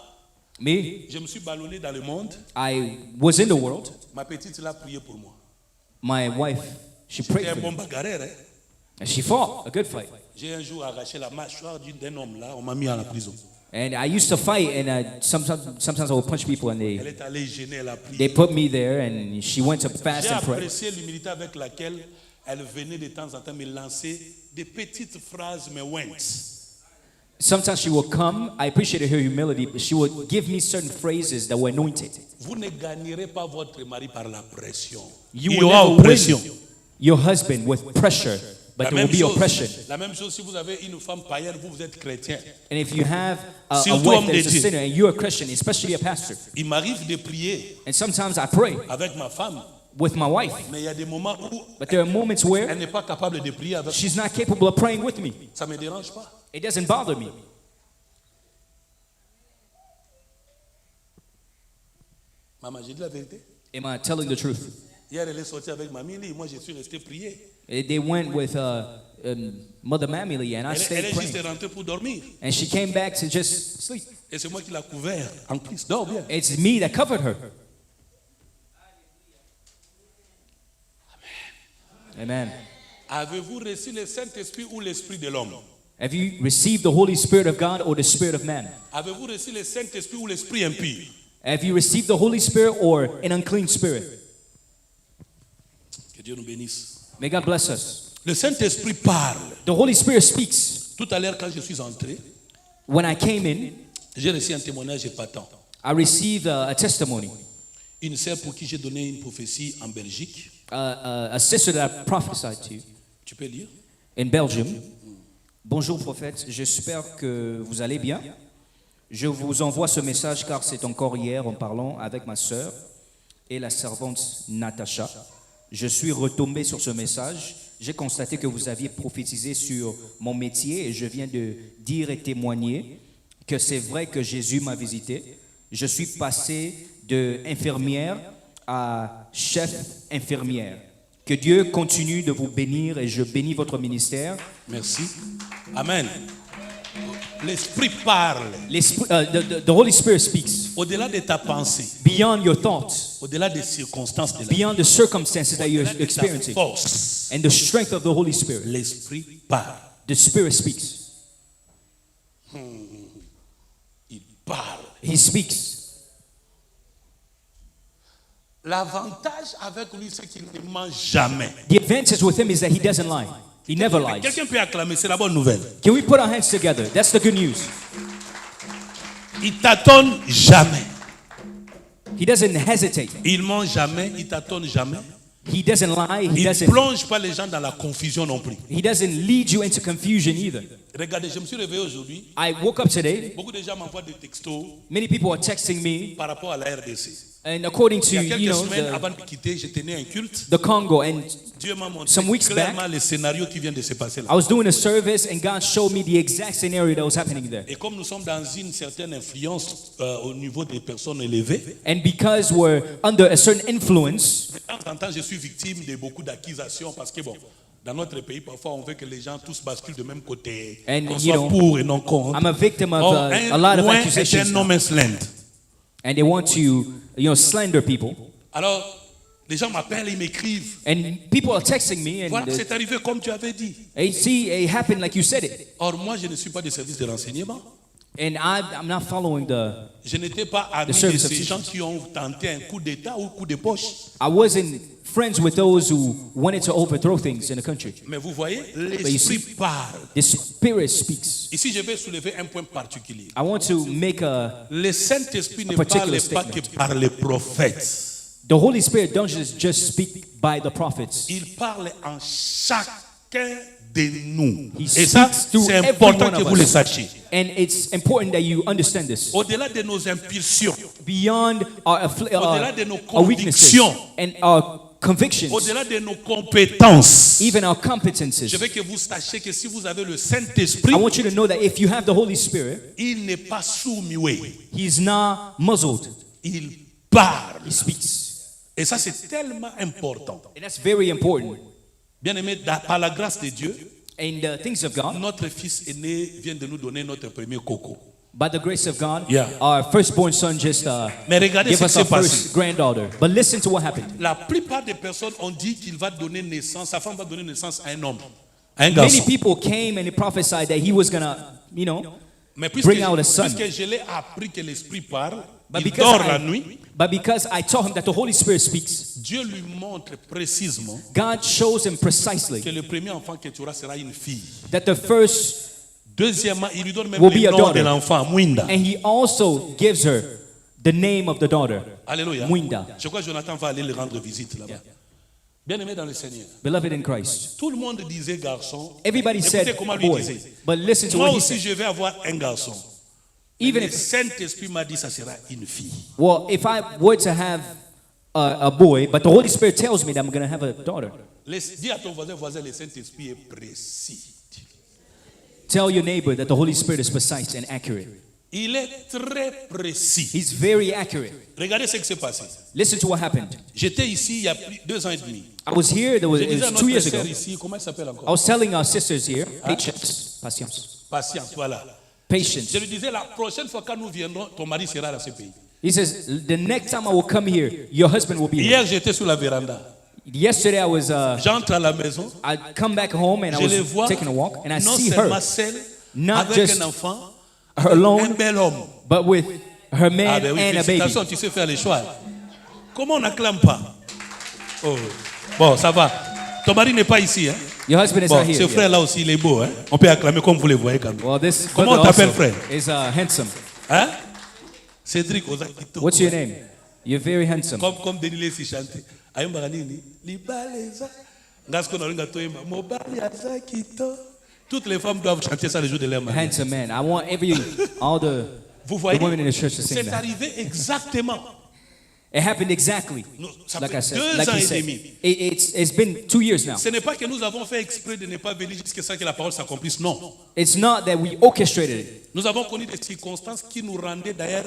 B: Me,
A: je me suis ballonné dans le monde.
B: I was in the world.
A: Ma petite l'a prié pour moi.
B: My wife, she
A: J'étais
B: prayed
A: un
B: for
A: bon
B: me.
A: bagarreur. Hein?
B: And she fought a good fight.
A: J'ai un jour arraché la mâchoire d'un homme là, on m'a mis à la prison.
B: And I used to fight, and sometimes I would punch people, and
A: Elle est allée gêner, elle a prié.
B: they put me there, and she went to fast
A: J'ai
B: and pray.
A: apprécié l'humilité avec laquelle elle venait de temps en temps me lancer des petites phrases, mais ouintes.
B: Sometimes she will come. I appreciated her humility, but she would give me certain phrases that were anointed.
A: Vous ne gagnerez pas votre mari par la pression.
B: You
A: Il y
B: will
A: aura
B: never
A: oppression.
B: win your husband with pressure, but there will be oppression.
A: La même chose si vous avez une femme païenne, vous êtes chrétien.
B: And if you have a
A: Surtout
B: wife
A: homme
B: that
A: de
B: is a
A: Dieu.
B: sinner and you're a Christian, especially a pastor,
A: Il m'arrive de prier
B: and sometimes I pray
A: avec ma femme,
B: with my wife,
A: mais il y a des moments où
B: but there are moments where
A: elle n'est pas capable de prier avec.
B: she's not capable of praying with me.
A: Ça me dérange pas.
B: It doesn't bother me.
A: Maman, j'ai dit la vérité.
B: Am I telling the truth?
A: Hier, elle est sortie avec Mamie, moi je suis resté prier.
B: They went with Mother Mamily, and I
A: Elle
B: stayed
A: est juste
B: praying.
A: rentrée pour dormir.
B: And she came back to just sleep.
A: Et c'est moi qui l'ai couvert en plus. Dors bien.
B: It's me that covered her. Amen.
A: Avez-vous reçu le Saint-Esprit ou l'Esprit de l'homme?
B: Have you received the Holy Spirit of God or the Spirit of man?
A: Avez-vous reçu le Saint-Esprit ou l'Esprit impur?
B: Have you received the Holy Spirit or an unclean spirit?
A: Que Dieu nous bénisse.
B: May God bless us.
A: Le Saint-Esprit parle.
B: The Holy Spirit speaks.
A: Tout à l'heure, quand je suis entré,
B: When I came in,
A: j'ai reçu un témoignage épatant.
B: I received a testimony.
A: Une sœur pour qui j'ai donné une prophétie en Belgique.
B: A sister that I prophesied to
A: Tu peux lire?
B: in Belgium. Bonjour prophète, j'espère que vous allez bien. Je vous envoie ce message car c'est encore hier en parlant avec ma sœur et la servante Natacha. Je suis retombé sur ce message. J'ai constaté que vous aviez prophétisé sur mon métier et je viens de dire et témoigner que c'est vrai que Jésus m'a visité. Je suis passé de infirmière à chef infirmière. Que Dieu continue de vous bénir et je bénis votre ministère.
A: Merci. Amen. L'Esprit parle.
B: The Holy Spirit speaks
A: Au-delà de ta pensée,
B: beyond your thoughts,
A: au-delà des circonstances de la vie,
B: beyond the circumstances that you're
A: au-delà de ta
B: experiencing,
A: force,
B: and the strength of the Holy Spirit.
A: l'Esprit parle.
B: The Spirit speaks.
A: Il parle.
B: He speaks.
A: L'avantage avec lui, c'est qu'il ne ment jamais.
B: The advantage with him is that he doesn't lie. He never lies.
A: Quelqu'un peut acclamer, c'est la bonne nouvelle.
B: Can we put our hands together? That's the good news.
A: Il tâtonne jamais.
B: He doesn't hesitate.
A: Il ment jamais, il tâtonne jamais.
B: He doesn't lie.
A: Il ne plonge pas les gens dans la confusion non plus.
B: He doesn't lead you into confusion either.
A: Regardez, je me suis réveillé aujourd'hui.
B: I woke up today.
A: Beaucoup de gens m'envoient des textos
B: Many people are texting me,
A: par rapport à la RDC.
B: and according
A: Il y a
B: to
A: quelques semaines, avant de quitter, je tenais un culte.
B: the Congo, and
A: Dieu m'a montré
B: Some weeks
A: clairement le scénario qui vient de se passer là.
B: I was doing a service, and God showed me the exact scenario that was happening there.
A: Et comme nous sommes dans une certaine influence au niveau des personnes élevées,
B: And because we're under a certain influence,
A: de temps en temps, je suis victime de beaucoup d'accusations parce que bon, dans notre pays, parfois, on veut que les gens tous basculent de même côté,
B: And,
A: qu'on
B: you
A: soit
B: know,
A: pour et non contre.
B: I'm a victim of
A: Or
B: a lot of
A: loin est
B: accusations
A: un no
B: now.
A: man's land.
B: And they want to, slander people.
A: Alors, les gens m'appellent, ils m'écrivent.
B: And people are texting me, and
A: Voilà, c'est arrivé comme tu avais dit.
B: hey, see, it happened like you said it.
A: Or, moi, je ne suis pas des services de renseignement.
B: And I'm not following
A: Je n'étais pas ami de
B: service of
A: ces gens
B: teachers.
A: qui ont tenté un coup d'État ou un coup de poche.
B: I wasn't friends with those who wanted to overthrow things in the country.
A: Mais vous voyez,
B: you
A: l'Esprit
B: see-
A: parle.
B: The Spirit speaks.
A: Ici, je vais soulever un point particulier.
B: I want to make
A: Le Saint-Esprit ne
B: particular
A: parle pas
B: statement.
A: que par les prophètes.
B: the Holy Spirit don't just speak by the prophets.
A: Il parle en chacun de nous.
B: He
A: Et ça,
B: speaks through
A: c'est
B: every
A: important
B: one
A: que
B: of
A: vous le
B: us.
A: sachiez.
B: And it's important that you understand this.
A: Au-delà de nos impulsions,
B: Beyond our,
A: au-delà de nos
B: our weaknesses
A: convictions,
B: and our convictions,
A: au-delà de nos compétences,
B: even our competences.
A: je veux que vous sachiez que si vous avez le Saint-Esprit,
B: I want you to know that if you have the Holy Spirit,
A: il n'est pas sourd-muet.
B: He's not muzzled.
A: Il parle.
B: He speaks.
A: Et ça, c'est tellement important.
B: And that's very important.
A: Bien-aimé, par la grâce de Dieu,
B: In the things of God,
A: notre fils aîné vient de nous donner notre premier coco.
B: by the grace of God,
A: Yeah.
B: our firstborn son just
A: Mais regardez
B: gave
A: ce qui
B: us
A: s'est
B: our
A: passé.
B: first granddaughter. But listen to what happened.
A: La plupart des personnes ont dit qu'il va donner naissance, sa femme va donner naissance à un homme, à un
B: Many
A: garçon.
B: people came and they prophesied that he was gonna,
A: Mais puisque,
B: bring out a son.
A: puisque je l'ai appris que l'Esprit parle,
B: But
A: il
B: because,
A: dort la
B: I,
A: nuit,
B: but because I taught him that the Holy Spirit speaks,
A: Dieu lui montre précisément
B: God shows him precisely
A: que le premier enfant que tu auras sera une fille.
B: that the first
A: Deuxièmement, il lui donne même
B: will be
A: le
B: a
A: nom de
B: daughter.
A: l'enfant, Mwinda.
B: And he also gives her the name of the daughter,
A: Alléluia.
B: Mwinda.
A: Je crois que Jonathan va aller le rendre visite là-bas. Bien aimé dans le Seigneur.
B: Beloved in Christ.
A: Tout le monde disait garçon.
B: Everybody
A: Écoutez
B: said
A: comment lui
B: boy.
A: disait.
B: But listen to
A: Moi
B: what he
A: aussi,
B: said.
A: je vais avoir un garçon.
B: Even
A: Le
B: if,
A: Saint-Esprit m'a dit ça sera une fille.
B: well, if I were to have a boy, but the Holy Spirit tells me that I'm going to have a daughter.
A: Dis à ton voisin, le Saint-Esprit est précis.
B: Tell your neighbor that the Holy Spirit is precise and accurate.
A: Il est très précis.
B: He's very accurate.
A: Regardez ce qui s'est passé.
B: Listen to what happened.
A: J'étais ici il y a 2 ans et demi.
B: I was here, it
A: Je
B: was
A: disais à
B: 2
A: notre
B: years ago.
A: sœur ici, comment elle s'appelle
B: I
A: encore?
B: was telling our sisters here, patience,
A: Patience, voilà.
B: patience.
A: Je lui disais, la prochaine fois que nous viendrons, ton mari sera dans ce pays.
B: He says, the next time I will come here, your husband will be here.
A: Hier, j'étais sur la véranda.
B: Yesterday
A: J'entre à la maison,
B: I come back home and I
A: je les
B: was
A: vois,
B: taking a walk and I
A: non
B: see
A: seulement
B: her,
A: seule,
B: not
A: avec
B: just
A: un enfant,
B: her
A: un
B: alone,
A: bel homme.
B: but with her man
A: Ah ben oui,
B: and a baby.
A: félicitations, tu sais faire les choix. Comment on n'acclame pas? Oh. Bon, ça va. Ton mari n'est pas ici, hein?
B: Your husband is
A: Bon,
B: not here
A: ce
B: yet.
A: frère-là aussi, il est beau, hein? On peut acclamer comme vous le voyez quand même.
B: Well, this
A: Comment on
B: brother
A: t'appelle,
B: also
A: frère?
B: is handsome.
A: Hein? Cédric Ozakito.
B: What's your name? You're very handsome.
A: Comme Denis Lesi chante. Ayumba nini? Libaleza. Ngasko na ringa toyemba. Mobali azakito. Toutes les femmes doivent chanter ça le jour de leur mariage.
B: Handsome man. I want all the
A: Vous voyez?
B: women in the church to sing
A: C'est
B: that.
A: arrivé exactement.
B: It happened exactly.
A: Ça
B: Like
A: fait
B: I said,
A: 2
B: like
A: ans
B: he
A: et
B: said.
A: demi.
B: It's been 2 years now.
A: Ce n'est pas que nous avons fait exprès de ne pas venir jusqu'à ce que la parole s'accomplisse. Non.
B: It's not that we orchestrated it.
A: Nous avons connu des circonstances qui nous rendaient d'ailleurs,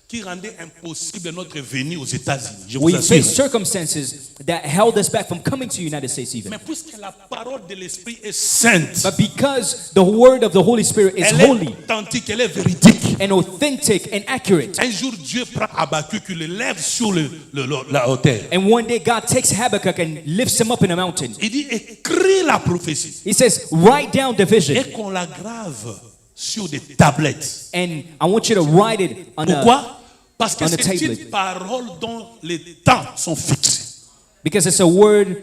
A: qui rendaient impossible notre venue aux États-Unis. Je vous
B: We faced
A: assure.
B: circumstances that held us back from coming to the United States even.
A: Mais puisque la parole de l'Esprit est sainte,
B: But because the word of the Holy Spirit is
A: elle
B: holy
A: est authentique, elle est véridique.
B: and authentic and accurate.
A: Un jour, Dieu prend Habakkuk, il le lève sur la hauteur.
B: And one day God takes Habakkuk and lifts him up in a mountain.
A: Il dit, écris la prophétie
B: He says, write down the vision.
A: et qu'on la grave sur des tablettes.
B: And I want you to write it on
A: Pourquoi? Parce que
B: on the
A: c'est
B: tablet.
A: une parole dont les temps sont fixés.
B: because it's a word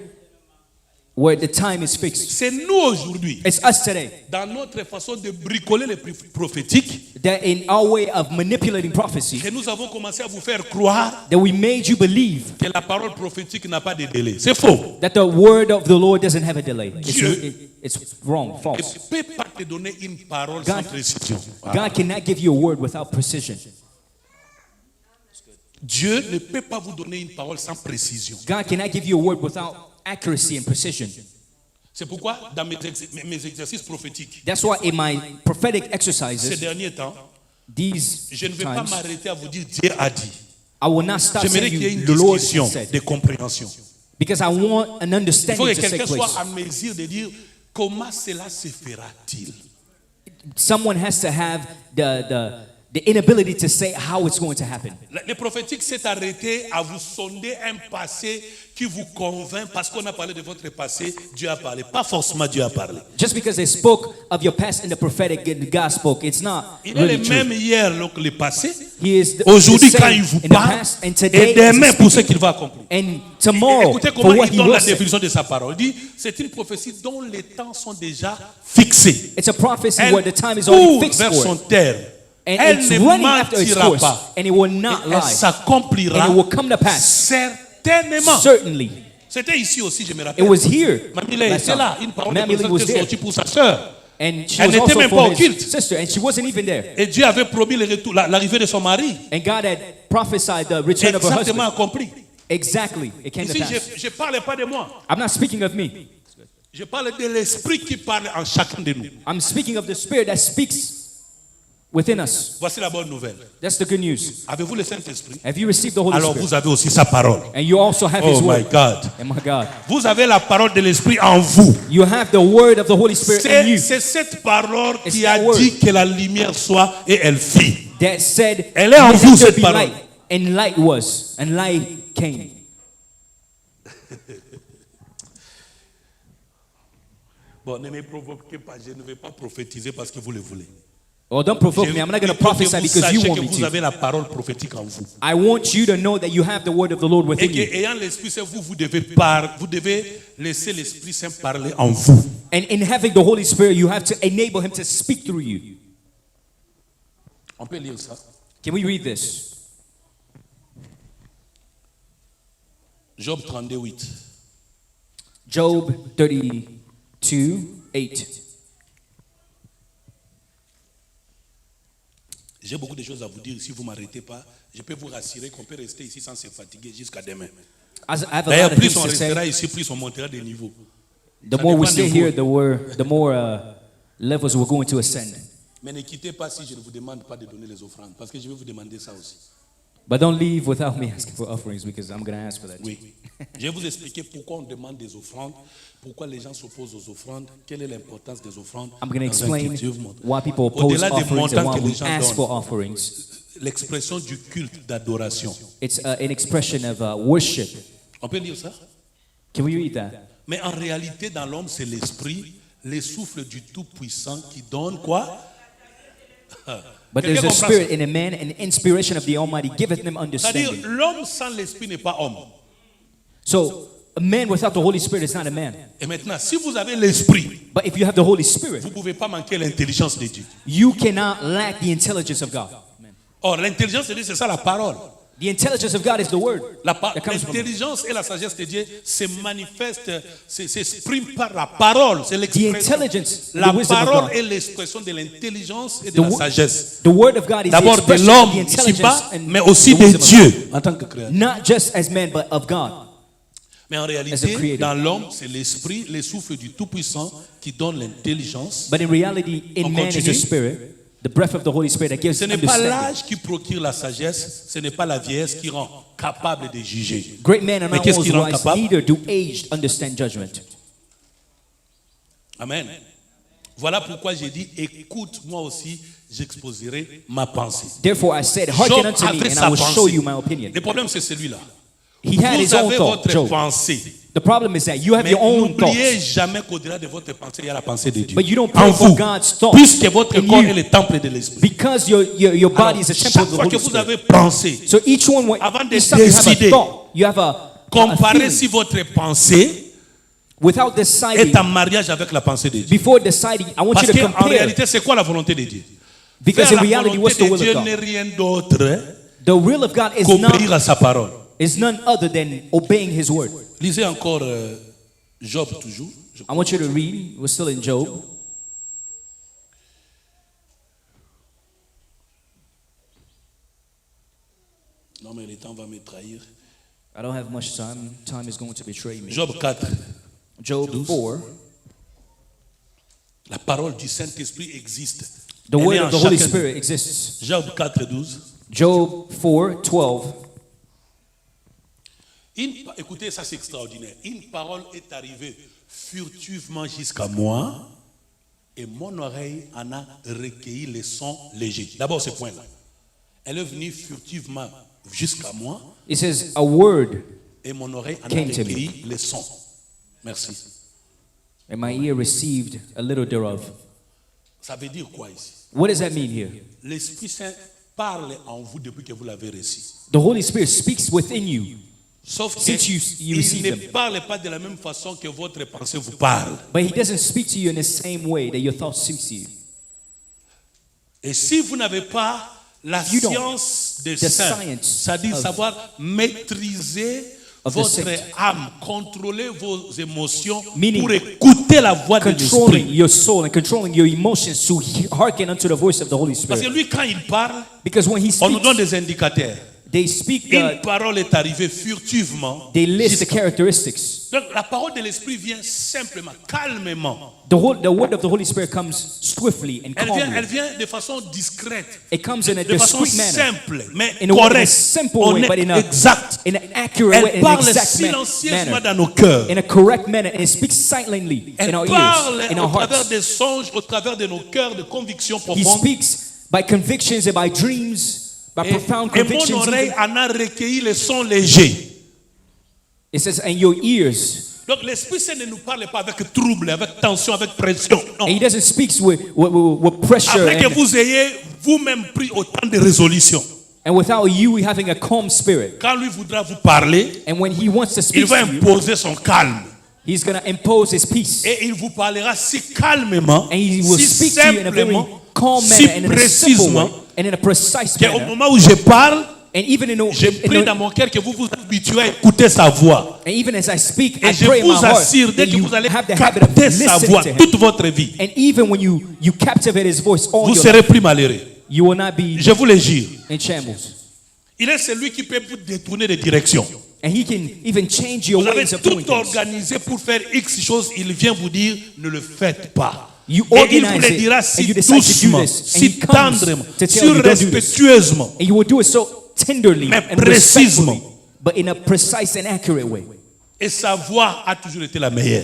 B: where the time is fixed.
A: C'est nous aujourd'hui,
B: It's us today
A: dans notre façon de bricoler les prophétiques,
B: that in our way of manipulating prophecy,
A: que nous avons commencé à vous faire croire
B: that we made you believe
A: que la parole prophétique n'a pas de délai. C'est faux.
B: that the word of the Lord doesn't have a delay.
A: Dieu.
B: It's wrong,
A: Il
B: false.
A: ne peut pas te donner une parole sans précision.
B: God cannot give you a word without precision.
A: Dieu ne peut pas vous donner une parole sans précision.
B: God cannot give you a word without accuracy and precision.
A: C'est pourquoi dans mes exercices prophétiques,
B: That's why in my prophetic
A: ces
B: exercises,
A: derniers temps,
B: these
A: je ne vais pas
B: times,
A: m'arrêter à vous dire Dieu a dit.
B: I will not stop
A: J'aimerais
B: saying
A: qu'il y ait une
B: the Lord
A: discussion
B: said,
A: de compréhension.
B: because I want an
A: Il faut
B: understanding
A: que
B: to take
A: quelqu'un soit
B: place.
A: en mesure de dire comment cela se fera-t-il.
B: Someone has to have the inability to say how it's going to happen.
A: Le prophétique s'est arrêté à vous sonder un passé qui vous convainc parce qu'on a parlé de votre passé, Dieu a parlé. Pas forcément Dieu a parlé.
B: Just because they spoke of your past in the prophetic and the God spoke, it's not
A: Il est
B: really
A: le
B: true.
A: même hier que le passé,
B: He is the
A: aujourd'hui
B: same
A: quand il vous
B: in the
A: parle,
B: past and today
A: et demain
B: is
A: pour ce qu'il va accomplir.
B: and tomorrow
A: Écoutez
B: for
A: comment
B: what
A: il
B: he
A: donne
B: will
A: la
B: say.
A: définition de sa parole. Il dit, c'est une prophétie dont les temps sont déjà fixés.
B: It's a prophecy
A: Elle
B: where the time is already
A: court
B: fixed
A: vers
B: for
A: son
B: it.
A: terme.
B: And
A: Elle
B: it's
A: ne
B: running after its
A: mentira
B: course.
A: pas.
B: And it will not
A: Elle
B: lie.
A: s'accomplira
B: And it will come to pass.
A: certainement.
B: Certainly.
A: C'était ici aussi, je me
B: It
A: rappelle.
B: was here.
A: Mamie
B: last
A: était
B: time.
A: là, une parole de
B: Mamie
A: prophète
B: was
A: était
B: there.
A: sortie pour sa sœur.
B: And she
A: Elle
B: was
A: n'était
B: also
A: même pas
B: for
A: au
B: his
A: culte.
B: sister. And she wasn't even there.
A: Et Dieu avait promis l'arrivée de son mari.
B: And God had prophesied the return of her
A: Exactement
B: husband.
A: accompli.
B: Exactly. It came to
A: Ici,
B: pass.
A: je ne parle pas de moi.
B: I'm not speaking of me.
A: Je parle de l'esprit qui parle en chacun de nous.
B: I'm speaking of the Spirit that speaks within us.
A: Voici la bonne nouvelle.
B: That's the good news.
A: Avez-vous le Saint-Esprit?
B: Have you received the Holy
A: Alors
B: Spirit?
A: vous avez aussi sa parole.
B: And you also have His
A: Oh my
B: Word.
A: God.
B: And my God.
A: Vous avez la parole de l'Esprit en vous.
B: You have the Word of the Holy Spirit in you
A: C'est cette parole
B: It's
A: qui
B: that
A: a
B: word.
A: dit que la lumière soit et elle fit.
B: that said,
A: Elle est en
B: "Let
A: vous,
B: there
A: cette
B: be
A: parole.
B: light." And light was, and light came.
A: Bon, ne me provoquez pas, je ne vais pas prophétiser parce que vous le voulez.
B: Or don't provoke me. I'm not going to prophesy because you want
A: que
B: me
A: vous
B: to.
A: avez la parole prophétique en vous.
B: I want you to know that you have the word of the Lord
A: Et
B: within
A: que,
B: you.
A: ayant l'Esprit Saint, vous devez laisser l'Esprit Saint parler en vous.
B: And in having the Holy Spirit, you have to enable him to speak through you.
A: On peut lire ça.
B: Can we read this?
A: Job 32:8.
B: Job 32:8.
A: J'ai beaucoup de choses à vous dire. Si vous ne m'arrêtez pas, je peux vous rassurer qu'on peut rester ici sans se fatiguer jusqu'à demain.
B: I have a
A: D'ailleurs,
B: lot of
A: plus
B: things
A: on
B: to say.
A: restera ici, plus on montera de niveau.
B: The
A: Ça
B: more we
A: dépend
B: stay
A: de
B: here,
A: vous.
B: the more levels we're going to ascend.
A: Mais ne quittez pas si je ne vous demande pas de donner les offrandes, parce que je vais vous demander ça aussi.
B: But don't leave without me asking for offerings because I'm going to ask for that.
A: Oui. Je vais vous expliquer pourquoi on demande des offrandes, pourquoi les gens s'opposent aux offrandes, quelle est l'importance des offrandes.
B: I'm going to
A: dans un
B: explain
A: culte. Je vais vous montrer.
B: why people oppose
A: Au-delà des
B: offerings and
A: montants
B: why
A: que
B: we
A: les gens
B: ask
A: donnent.
B: for offerings.
A: L'expression du culte d'adoration.
B: It's an expression of worship.
A: On peut lire ça?
B: Can we read that?
A: Mais en réalité, dans l'homme, c'est l'esprit, les souffles du Tout-Puissant qui donne quoi?
B: But
A: Quelqu'un
B: there's a
A: comprend ça?
B: spirit in a man, and the inspiration of the Almighty giveth them
A: C'est-à-dire,
B: understanding.
A: l'homme sans l'esprit n'est pas homme.
B: So a man without the Holy Spirit is not a man.
A: Et maintenant, si vous avez l'esprit,
B: But if you have the Holy Spirit,
A: vous ne pouvez pas manquer l'intelligence de Dieu.
B: you cannot lack the intelligence of God.
A: Or, l'intelligence de Dieu, c'est ça la parole.
B: The intelligence of God is the word that comes from him.
A: L'intelligence et la sagesse de Dieu se manifestent, s'expriment par la parole. C'est
B: The
A: l'expression.
B: intelligence,
A: La
B: the wisdom of
A: parole
B: God.
A: est l'expression de l'intelligence et de
B: The
A: la
B: wo-
A: sagesse.
B: The word of God is the
A: D'abord de
B: expression
A: l'homme
B: of the
A: ici-bas,
B: intelligence and
A: mais aussi
B: the
A: de
B: wisdom of
A: Dieu en tant que créateur.
B: God. Not just as man, but of God.
A: Mais en
B: As a
A: réalité,
B: creator.
A: dans l'homme, c'est l'esprit, les souffles du Tout-Puissant qui donnent l'intelligence.
B: But in reality, in
A: On
B: man is
A: continue.
B: a spirit, the breath of the Holy Spirit that gives
A: Ce n'est pas
B: understanding.
A: l'âge qui procure la sagesse, ce n'est pas la vieillesse qui rend capable de juger.
B: Great men are
A: Mais
B: not
A: qu'est-ce qui
B: always
A: rend
B: wise,
A: capable?
B: neither do aged understand judgment.
A: Amen. Voilà pourquoi j'ai dit, écoute, moi aussi, j'exposerai ma pensée.
B: Therefore I said, hearken
A: Job
B: unto me,
A: avait
B: and
A: sa
B: I will show
A: pensée.
B: you my opinion.
A: Le problème, c'est celui-là.
B: He had his
A: Vous
B: own
A: avez
B: thought,
A: votre
B: Job.
A: pensée.
B: The problem is that you have
A: Mais
B: your own
A: n'oubliez
B: thoughts,
A: jamais qu'au-delà de votre pensée, il y a la pensée de Dieu.
B: but you don't
A: En
B: pray for
A: vous.
B: God's thoughts
A: Puisque votre
B: in
A: corps
B: you.
A: est le temple de l'esprit.
B: Because your body is a temple
A: Chaque
B: of the
A: fois que
B: Holy
A: vous
B: Spirit.
A: avez pensé,
B: So each one,
A: Avant de
B: each time you have
A: décider,
B: a thought, you have a
A: comparez
B: feeling.
A: si votre pensée
B: Without
A: est
B: deciding,
A: en mariage avec la pensée de Dieu.
B: before deciding, I want
A: Parce
B: you to
A: qu'en
B: compare.
A: réalité, c'est quoi la volonté de Dieu?
B: Because
A: Faire
B: in
A: la
B: reality, what's the
A: volonté de
B: will of
A: Dieu n'est
B: God?
A: rien d'autre
B: The will of God is not
A: qu'obéir à sa parole.
B: is none other than obeying His word.
A: Lisez encore Job toujours.
B: I want you to read. We're still in Job.
A: Non mais le temps va me trahir.
B: I don't have much time. Time is going to betray me.
A: Job 4.
B: Job 4.
A: La parole du Saint-Esprit existe.
B: The
A: Elle
B: word
A: est
B: of
A: en
B: the Holy
A: chacun.
B: Spirit exists.
A: Job 4, 12.
B: Job 4:12.
A: Écoutez, ça c'est extraordinaire. Une parole est arrivée furtivement jusqu'à moi et mon oreille en a recueilli les sons légers. D'abord ce point-là. Elle est venue furtivement jusqu'à moi
B: It says a word,
A: et mon oreille en a
B: Came to me.
A: recueilli les sons. Merci.
B: and my ear received a little thereof.
A: Ça veut dire quoi ici?
B: What does that mean here?
A: L'Esprit Saint parle en vous depuis que vous l'avez reçu.
B: The Holy Spirit speaks within you,
A: Sauf que
B: Since you
A: il
B: receive
A: ne
B: them.
A: parle pas de la même façon que votre pensée vous parle.
B: but He doesn't speak to you in the same way that your thoughts speak to you.
A: Et si vous n'avez pas la
B: You don't-
A: science des
B: the
A: saints,
B: science
A: c'est-à-dire
B: of-
A: savoir maîtriser
B: of the
A: votre
B: saint.
A: âme, contrôler vos émotions
B: Meaning,
A: pour écouter la voix de
B: Controlling
A: l'Esprit.
B: your soul and controlling your emotions to hearken unto the voice of the Holy
A: Parce que
B: Spirit.
A: lui, quand il parle,
B: Because when He
A: on nous donne
B: speaks,
A: des indicateurs.
B: they speak,
A: Une parole est arrivée furtivement.
B: they list the
A: jusqu'à-
B: characteristics.
A: Donc la parole de l'Esprit vient simplement, calmement.
B: The word of the Holy Spirit comes swiftly and
A: Elle
B: calmly.
A: vient de façon discrète,
B: It comes in a
A: de façon
B: discreet manner,
A: simple, mais
B: in a way, in a
A: correcte,
B: simple way, but in
A: honnête, exacte.
B: an accurate way,
A: Elle
B: in an
A: parle
B: exact
A: silencieusement
B: manner,
A: dans nos cœurs.
B: in a correct manner, and it speaks silently
A: Elle
B: in our
A: parle
B: ears, in
A: au
B: our
A: travers
B: hearts.
A: des songes, au travers de nos cœurs, de convictions
B: He
A: profondes.
B: speaks by convictions and by dreams, by profound
A: Et mon
B: convictions.
A: oreille
B: even.
A: en a recueilli les sons légers.
B: It says, and your ears
A: Donc l'Esprit Saint ne nous parle pas avec trouble, avec tension, avec pression. Non.
B: And he doesn't speak with pressure
A: Après que vous ayez vous-même pris autant de résolutions.
B: and without you having a calm spirit.
A: Quand lui voudra vous parler,
B: And when he wants to
A: il
B: speak
A: va
B: to you,
A: imposer son calme.
B: he's going to impose his peace.
A: Et il vous parlera si calmement,
B: And he will
A: si
B: speak to you in a very
A: simplement,
B: calm
A: si
B: manner and in a simple way
A: précisément,
B: and in a precise
A: qu'au
B: manner.
A: moment où je parle,
B: And even
A: j'ai pris dans mon cœur que vous vous habituez à écouter sa voix.
B: and even as I speak,
A: Et
B: I
A: je
B: pray in my
A: vous
B: heart
A: assure, dès
B: that
A: que
B: you
A: vous allez
B: have the habit of
A: capter sa voix
B: listening to him.
A: toute votre vie,
B: And even when you captivate his voice all
A: vous
B: your
A: serez
B: life,
A: plus malheureux.
B: you will not be
A: Je vous le jure.
B: in shambles.
A: Il est celui qui peut vous détourner de direction.
B: And he can even change your
A: Vous avez
B: ways of doing
A: tout
B: things.
A: organisé pour faire X choses, il vient vous dire, ne le faites pas.
B: You
A: Et il vous
B: organize
A: le
B: it,
A: dira
B: and
A: si
B: you decide to do
A: doucement,
B: this, and
A: si
B: he comes
A: tendrement,
B: to tell
A: si
B: you, don't do this.
A: respectueusement.
B: And you will do it so tenderly
A: Mais
B: and
A: précisément.
B: respectfully, but in a precise and accurate way.
A: Et sa voix a toujours été la meilleure.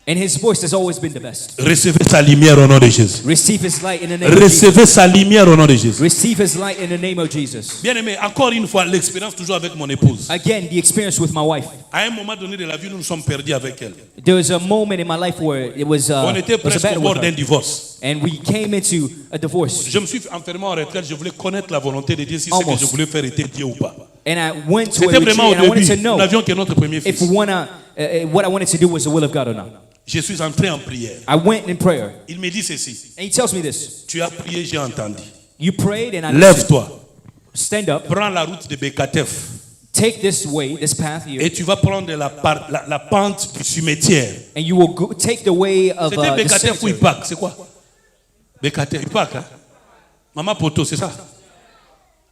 B: And his voice has always been the best.
A: Recevez sa lumière au nom de Jésus.
B: Receive his light in the name of Jesus.
A: Recevez sa lumière au nom de Jésus.
B: Receive his light in the name of Jesus.
A: Bien aimé, encore une fois, l'expérience toujours avec mon épouse.
B: Again, the experience with my wife.
A: À un moment donné de la vie, nous nous sommes perdus avec elle.
B: There was a moment in my life where it was,
A: On était
B: it was a
A: presque au
B: battle
A: bord
B: with
A: d'un
B: her.
A: divorce.
B: And we came into a divorce.
A: Je me suis enfermé en retraite, je voulais connaître la volonté de Dieu, si ce que
B: Almost.
A: je voulais faire était Dieu ou pas.
B: And I went to a
A: C'était
B: retreat
A: vraiment au
B: and I wanted
A: début.
B: to
A: Nous
B: know
A: n'avions que notre premier
B: if
A: fils.
B: what I wanted to do was the will of God or not.
A: Je suis entré en prière.
B: I went in prayer.
A: Il me dit ceci.
B: And he tells me this.
A: Tu as prié, j'ai entendu.
B: You prayed and I listened.
A: Lève-toi.
B: Stand up.
A: Prends la route de Bekatef.
B: Take this way, this path here.
A: Et tu vas prendre la pente du cimetière.
B: And you will go, take the way of
A: C'était
B: the
A: Bekatef ou
B: cemetery.
A: Ipak, c'est quoi? Bekatef, Ipak, hein? Maman Poto, c'est ça?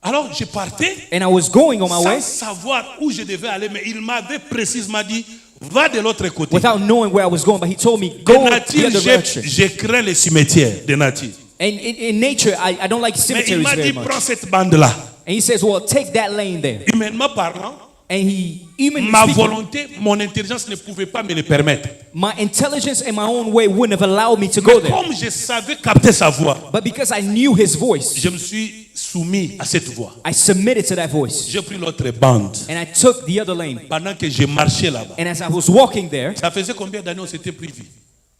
A: Alors, je partais
B: And I was going on my
A: sans
B: way
A: savoir où je devais aller, mais il m'avait précisément dit, va de l'autre côté.
B: without knowing where I was going, but he told me,
A: De
B: go the
A: nature,
B: other direction.
A: je crains les cimetières, de nature.
B: And in nature, I don't like
A: Mais il
B: cemeteries
A: m'a dit,
B: very much.
A: prends cette bande-là.
B: And he says, well, take that lane there.
A: Humainement parlant,
B: And he, humanly
A: ma
B: speaking,
A: volonté, mon intelligence ne pouvait pas me le permettre.
B: my intelligence and my own way wouldn't have allowed me to go there.
A: Comme je savais capter sa voix,
B: But because I knew his voice,
A: je me suis soumis à cette voix.
B: I submitted to that voice.
A: J'ai pris l'autre bande.
B: And I took the other lane.
A: Pendant que je marchais là-bas.
B: And as I was walking there,
A: Ça faisait combien d'années on s'était privé?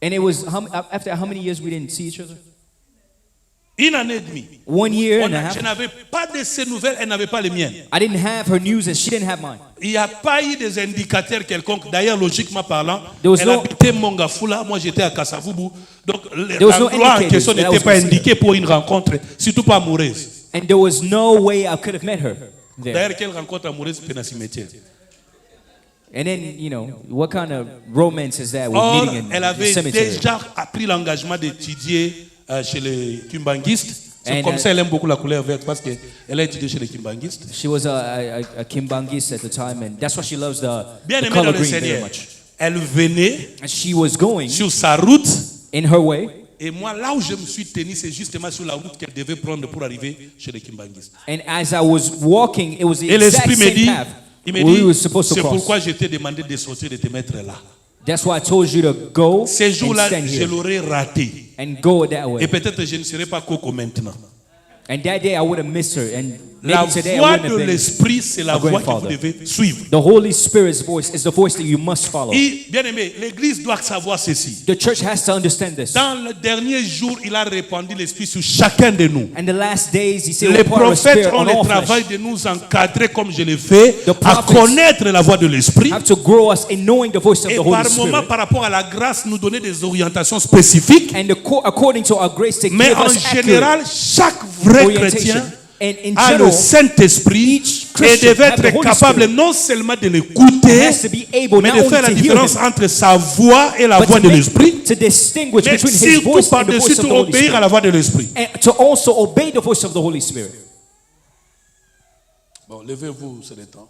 B: and it was after how many years we didn't see each other?
A: 1 année et demie.
B: 1 year and a
A: Je
B: half.
A: n'avais pas de ses nouvelles, elle n'avait pas les miennes.
B: I didn't have her news and she didn't have mine.
A: Il n'y a pas eu des indicateurs quelconques. D'ailleurs, logiquement parlant,
B: There was
A: elle
B: no-
A: habitait Mongafula, moi j'étais à Kasavubu. Donc
B: There was no
A: l'endroit en
B: indicators
A: question
B: that I
A: n'était
B: was
A: pas
B: considered.
A: indiqué pour une rencontre, surtout pas amoureuse.
B: And there was no way I could have met her there.
A: D'ailleurs, quelle rencontre amoureuse peut dans le cimetière?
B: And then, you know, what kind of romance is that with
A: Or,
B: meeting in
A: elle
B: the
A: avait
B: cemetery?
A: déjà pris l'engagement d'étudier chez les Kimbanguistes. C'est
B: And,
A: comme ça elle aime beaucoup la couleur verte parce qu'elle a étudié chez les Kimbanguistes.
B: She was a Kimbangist at the time, and that's why she loves
A: Bien
B: the
A: aimée dans
B: color
A: le
B: green very
A: Seigneur.
B: much.
A: Elle venait
B: And she was going
A: sur sa route.
B: in her way,
A: Et moi, là où je me suis tenu, c'est justement sur la route qu'elle devait prendre pour arriver chez les Kimbanguistes.
B: and as I was walking, it was the
A: Et
B: exact
A: l'Esprit me
B: same
A: dit,
B: path
A: il me
B: we were
A: dit,
B: supposed to
A: c'est
B: cross.
A: pourquoi je t'ai demandé de sortir, de te mettre là.
B: That's why I told you to go
A: Ces
B: and
A: jours-là,
B: stand
A: je
B: here
A: l'aurais raté.
B: and go that
A: Et
B: way.
A: peut-être je ne serai pas Coco maintenant.
B: And that day I would have missed her, and
A: La
B: maybe today I
A: voix
B: wouldn't
A: de
B: have been.
A: l'Esprit, c'est la
B: a
A: voix que vous
B: grandfather.
A: devez suivre.
B: The Holy Spirit's voice is the voice that you must follow.
A: Et, bien aimé, l'Église doit savoir ceci.
B: The church has to understand this.
A: Dans le dernier jour, il a répandu l'Esprit sur chacun de nous.
B: And the last days, he said,
A: Les
B: will pour the
A: prophètes
B: Spirit
A: ont
B: on
A: le
B: all
A: travail
B: flesh.
A: de nous encadrer comme je l'ai fait,
B: The
A: à
B: prophets
A: connaître la voix de l'Esprit.
B: Have to grow us in knowing the voice of
A: Et
B: the Holy
A: par moment,
B: Spirit.
A: par rapport à la grâce, nous donner des orientations spécifiques.
B: And according to our grace, to
A: Mais
B: give
A: en
B: us
A: général, chaque vrai
B: orientation.
A: chrétien
B: And in
A: a le
B: general,
A: Saint-Esprit
B: each
A: et
B: Christian
A: devait
B: have the
A: être
B: Holy
A: capable
B: Spirit.
A: non seulement de l'écouter,
B: has to be able
A: mais
B: not
A: de
B: only
A: faire la
B: to hear
A: différence
B: him,
A: entre sa voix et la
B: but
A: voix
B: to,
A: de
B: make,
A: l'Esprit.
B: to distinguish
A: Mais
B: between his
A: surtout
B: voice and the
A: par-dessus
B: voice of
A: tout,
B: the Holy
A: obéir à
B: Spirit.
A: la voix de l'Esprit.
B: And to also obey the voice of the Holy Spirit.
A: Bon, levez-vous, c'est le temps.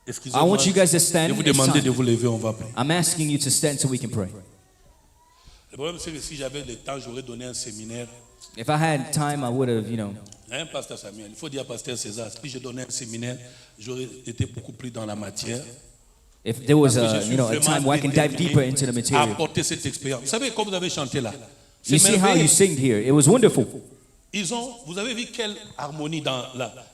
B: I
A: Excusez-moi.
B: want you guys to
A: Je
B: stand.
A: vous
B: It's
A: demande de
B: time.
A: vous lever, on va prier.
B: I'm asking you to stand so we can pray.
A: Le problème, c'est que si j'avais le temps, j'aurais donné un séminaire.
B: If I had time, I would have, you know.
A: Hein, Pasteur Samuel, il faut dire à Pasteur César, si je donnais un séminaire, j'aurais été beaucoup plus dans la matière.
B: If there was
A: Parce que je
B: a,
A: suis
B: you know, a
A: vraiment
B: time where I can dive
A: déterminé
B: deeper into the
A: à
B: material.
A: apporter cette expérience. Vous savez, comme vous avez chanté là,
B: You
A: c'est
B: see how
A: merveilleux.
B: you sing here. It was wonderful.
A: Vous avez vu quelle harmonie dans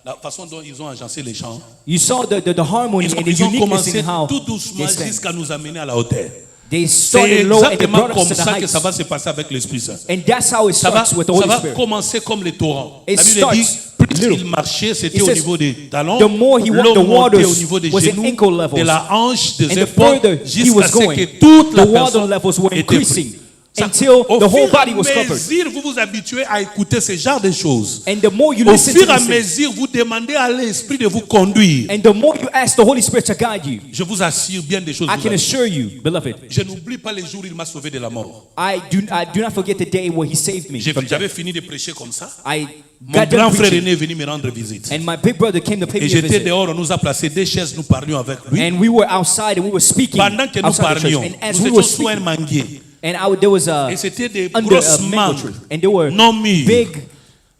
A: la façon dont ils ont agencé les chants.
B: You saw the harmony and the
A: Ils ont
B: uniqueness
A: commencé
B: in how
A: tout doucement
B: they sang.
A: jusqu'à nous amener à la hauteur.
B: They
A: C'est
B: started low and they
A: exactement
B: brought us
A: comme
B: to the
A: ça que ça
B: heights.
A: va se passer avec l'Esprit Saint.
B: And that's how it
A: Ça va,
B: starts with the
A: ça
B: Holy
A: va
B: Spirit.
A: commencer comme les torrents.
B: It
A: La Bible dit,
B: starts
A: plus
B: little.
A: il marchait, c'était
B: It
A: au
B: says,
A: niveau des talons,
B: the more he walked,
A: l'eau
B: the
A: montait
B: waters
A: au niveau des
B: was at
A: genoux,
B: ankle levels.
A: de la hanche, des
B: And the
A: épaules,
B: further he
A: jusqu'à
B: was
A: ce
B: going,
A: que toute la
B: the water
A: personne
B: levels were
A: était
B: increasing
A: prise. Ça,
B: until
A: au
B: the whole
A: fur et
B: body was
A: à
B: covered.
A: mesure, vous vous habituez à écouter ce genre de choses.
B: And the more you
A: Au
B: listen
A: fur
B: to
A: et à
B: these things,
A: mesure, vous demandez à l'Esprit de vous conduire.
B: and the more you ask the Holy Spirit to guide you,
A: Je vous assure bien des choses.
B: I
A: vous
B: can
A: allez-
B: assure you, beloved,
A: Je n'oublie pas les jours où il m'a sauvé de la mort.
B: I do not forget the day where He saved me from death.
A: J'avais fini de prêcher comme ça.
B: I
A: Mon
B: got
A: grand
B: done
A: frère
B: preaching,
A: aîné est venu me rendre visite.
B: and my big brother came to pay
A: Et
B: me a
A: j'étais
B: visit.
A: dehors, on nous a placé des chaises, nous parlions avec lui.
B: And we were outside and we were speaking
A: Pendant que nous
B: outside the church.
A: parlions,
B: And as
A: nous
B: we
A: étions
B: were
A: sous un
B: speaking,
A: manguier.
B: and there was a
A: Et c'était des
B: under
A: grosses
B: a mango
A: mangues
B: tree, and there were
A: non mûres.
B: big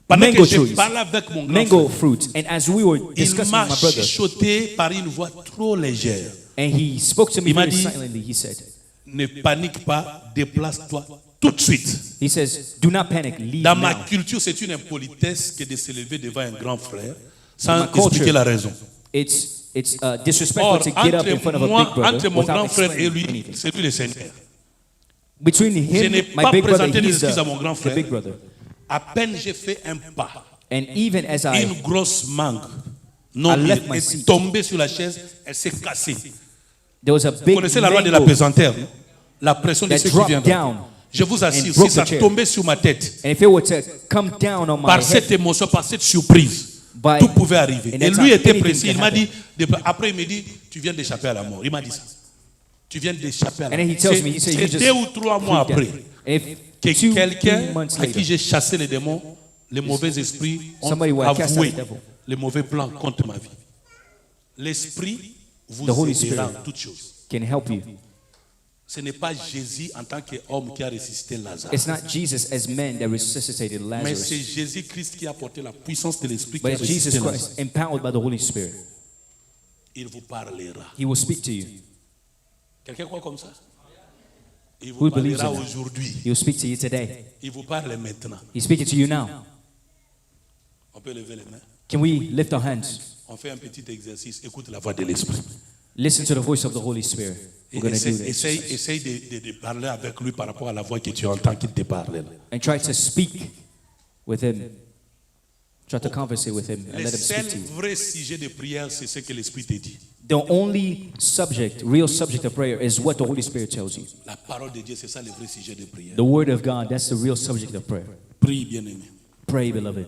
A: Pendant
B: mango
A: que je
B: trees,
A: parlais avec mon grand
B: mango
A: frère,
B: fruits. And as we were
A: il
B: discussing
A: m'a
B: with my brother,
A: chuchoté par une voix trop légère.
B: and he spoke to me
A: Il m'a
B: very
A: dit-
B: silently. He said,
A: Ne panique pas, déplace-toi tout de suite.
B: he says, do not panic, leave
A: Dans ma
B: now.
A: culture, c'est une impolitesse que de se lever devant un grand frère
B: In
A: sans
B: my culture,
A: expliquer la raison.
B: It's disrespectful
A: Or,
B: to get up in front of a big brother
A: entre mon
B: without
A: grand frère et
B: explaining
A: lui,
B: anything.
A: c'est lui le Seigneur.
B: Between
A: Je
B: him,
A: n'ai
B: my
A: pas
B: big brother,
A: présenté des
B: he's
A: excuses à mon grand
B: the
A: frère.
B: big brother.
A: À peine j'ai fait un pas,
B: And even as
A: une grosse mangue non
B: I left
A: mûre
B: my
A: est
B: seat.
A: tombée sur la chaise, elle s'est cassée.
B: there was a
A: Vous
B: big
A: connaissez la loi de la
B: mango,
A: pesanteur, non? La pression de
B: that
A: ceux qui
B: dropped
A: viennent.
B: down.
A: Je vous assure,
B: and broke
A: si ça
B: the chair.
A: tombait sur ma tête,
B: And if it were to come down on my
A: par
B: head,
A: cette émotion, par cette surprise,
B: by,
A: tout pouvait arriver.
B: and
A: Et
B: that's
A: lui
B: how
A: était
B: anything
A: précis.
B: can
A: Il m'a
B: happen.
A: dit, après il me dit, tu viens d'échapper à la mort. Il m'a dit ça. Tu viens d'échapper à la
B: And then
A: mort.
B: he tells me, he said, you
A: C'est
B: just
A: 2 ou 3 mois
B: freaked
A: après
B: out. And if
A: que
B: 2-3
A: quelqu'un
B: months
A: à qui
B: later,
A: j'ai chassé les démons, les mauvais esprits ont
B: Somebody who had cast out
A: avoué
B: the devil.
A: les mauvais plans contre ma vie. L'esprit vous
B: The Holy
A: aidera
B: Spirit
A: en toutes choses.
B: can help you.
A: Ce n'est pas Jésus en tant qu'homme qui a ressuscité Lazare.
B: It's not Jesus as man that resuscitated
A: Mais c'est
B: Lazarus,
A: Jésus-Christ qui a apporté la puissance de l'Esprit qui
B: but
A: a
B: it's
A: ressuscité
B: Jesus
A: Lazare.
B: Christ empowered by the Holy Spirit.
A: Il vous parlera.
B: He will speak to you.
A: Quelqu'un croit comme ça? Il
B: Who
A: vous
B: believes
A: parlera
B: in that?
A: aujourd'hui.
B: He will speak to you today.
A: Il vous parle maintenant.
B: He's speaking to you now.
A: On peut lever les mains.
B: Can we lift our hands?
A: On fait un petit exercice. Écoute la voix de l'Esprit.
B: Listen to the voice of the Holy Spirit.
A: Et
B: We're going to do
A: essaye,
B: this.
A: essaye de parler avec lui par rapport à la voix que tu entends qu'il te parle. là.
B: And try to speak with him. Try to converse with him and
A: Le
B: let him
A: seul
B: speak to you.
A: vrai sujet de prière, c'est ce que l'Esprit te dit.
B: The only subject, real subject of prayer is what the Holy Spirit tells you.
A: La parole de Dieu, c'est ça le vrai sujet de prière.
B: The Word of God, that's the real subject of prayer.
A: Prie, bien-aimé.
B: Pray, beloved.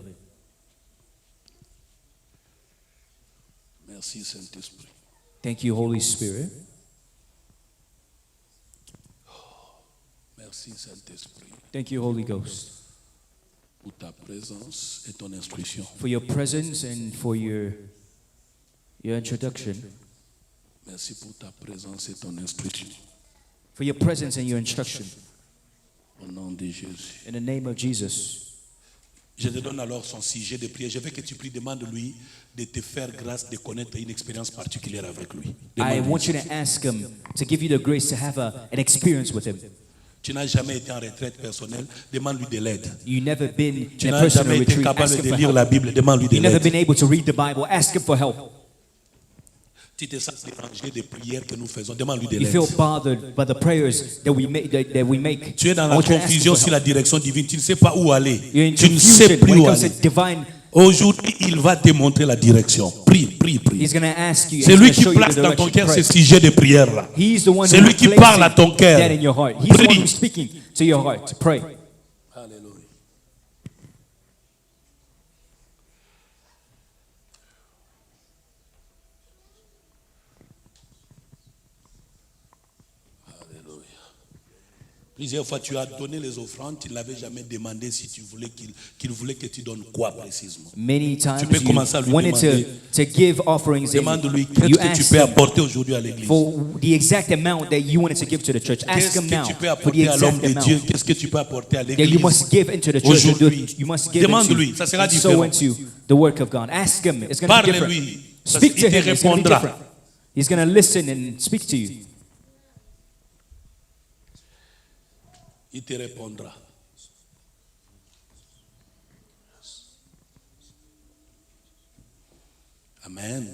A: Merci, Saint-Esprit.
B: Thank you, Holy Spirit.
A: Merci, Saint-Esprit,
B: Thank you, Holy Ghost,
A: pour ta présence et ton instruction.
B: for your presence and for your introduction.
A: Merci pour ta présence et ton instruction.
B: For your presence and your instruction.
A: Au nom de Jésus.
B: In the name of Jesus.
A: Je te donne alors son sujet de prière. Je veux que tu pries, demande-lui de te faire grâce de connaître une expérience particulière avec lui.
B: I
A: Demande-lui.
B: want you to ask him to give you the grace to have an experience with him.
A: Tu n'as jamais été en retraite personnelle, demande-lui de l'aide.
B: You've never been
A: Tu
B: in a
A: n'as
B: personal
A: jamais été
B: retreat. Ask
A: capable
B: him
A: de
B: for
A: lire
B: help.
A: la Bible, demande-lui de
B: You've never
A: l'aide.
B: been able to read the Bible. Ask him for help.
A: Tu te sens dérangé des prières que nous faisons, demande-lui de
B: You
A: l'aide.
B: feel bothered by the prayers that we make.
A: Tu es dans
B: I
A: la
B: want you to ask him
A: confusion
B: for
A: sur
B: help.
A: la direction divine, tu ne sais pas où aller.
B: You're in
A: Tu ne sais
B: confusion
A: plus
B: when it
A: où
B: comes to
A: aller.
B: divine.
A: Aujourd'hui, il va te montrer la direction. Prie, prie, prie.
B: He's going to ask you.
A: C'est
B: and
A: lui
B: he's
A: qui
B: gonna show you
A: place
B: the
A: dans ton
B: direction.
A: cœur ce
B: Pray.
A: sujet de prière-là.
B: He's the one
A: C'est
B: who
A: lui qui
B: places
A: parle à ton cœur.
B: that in your heart. He's the one
A: Prie.
B: who's speaking to your heart. Pray.
A: Alléluia. Alléluia. Plusieurs fois, tu as donné les offrandes, tu ne l'avais jamais demandé si tu voulais qu'il voulait que tu donnes quoi précisément.
B: Many times
A: peux commencer à lui
B: you wanted
A: demander.
B: to give offerings. and
A: Demande-lui
B: you
A: qu'est-ce que tu
B: asked
A: peux
B: him
A: apporter aujourd'hui à l'église.
B: for the exact amount that you wanted to give to the church. Ask
A: Qu'est-ce
B: him
A: que
B: now
A: tu peux
B: for the
A: apporter à l'homme
B: exact
A: de Dieu?
B: amount
A: Qu'est-ce que tu peux apporter à
B: that you
A: l'église
B: must give into the church.
A: aujourd'hui?
B: You must give
A: Demande-lui,
B: into,
A: ça sera
B: and sow
A: différent.
B: into the work of God. Ask him. It's going to be different.
A: Parle-lui.
B: Speak
A: Il
B: to
A: te
B: him. It's going to be
A: répondra.
B: different. He's going to listen and speak to you.
A: Il te répondra. Amen.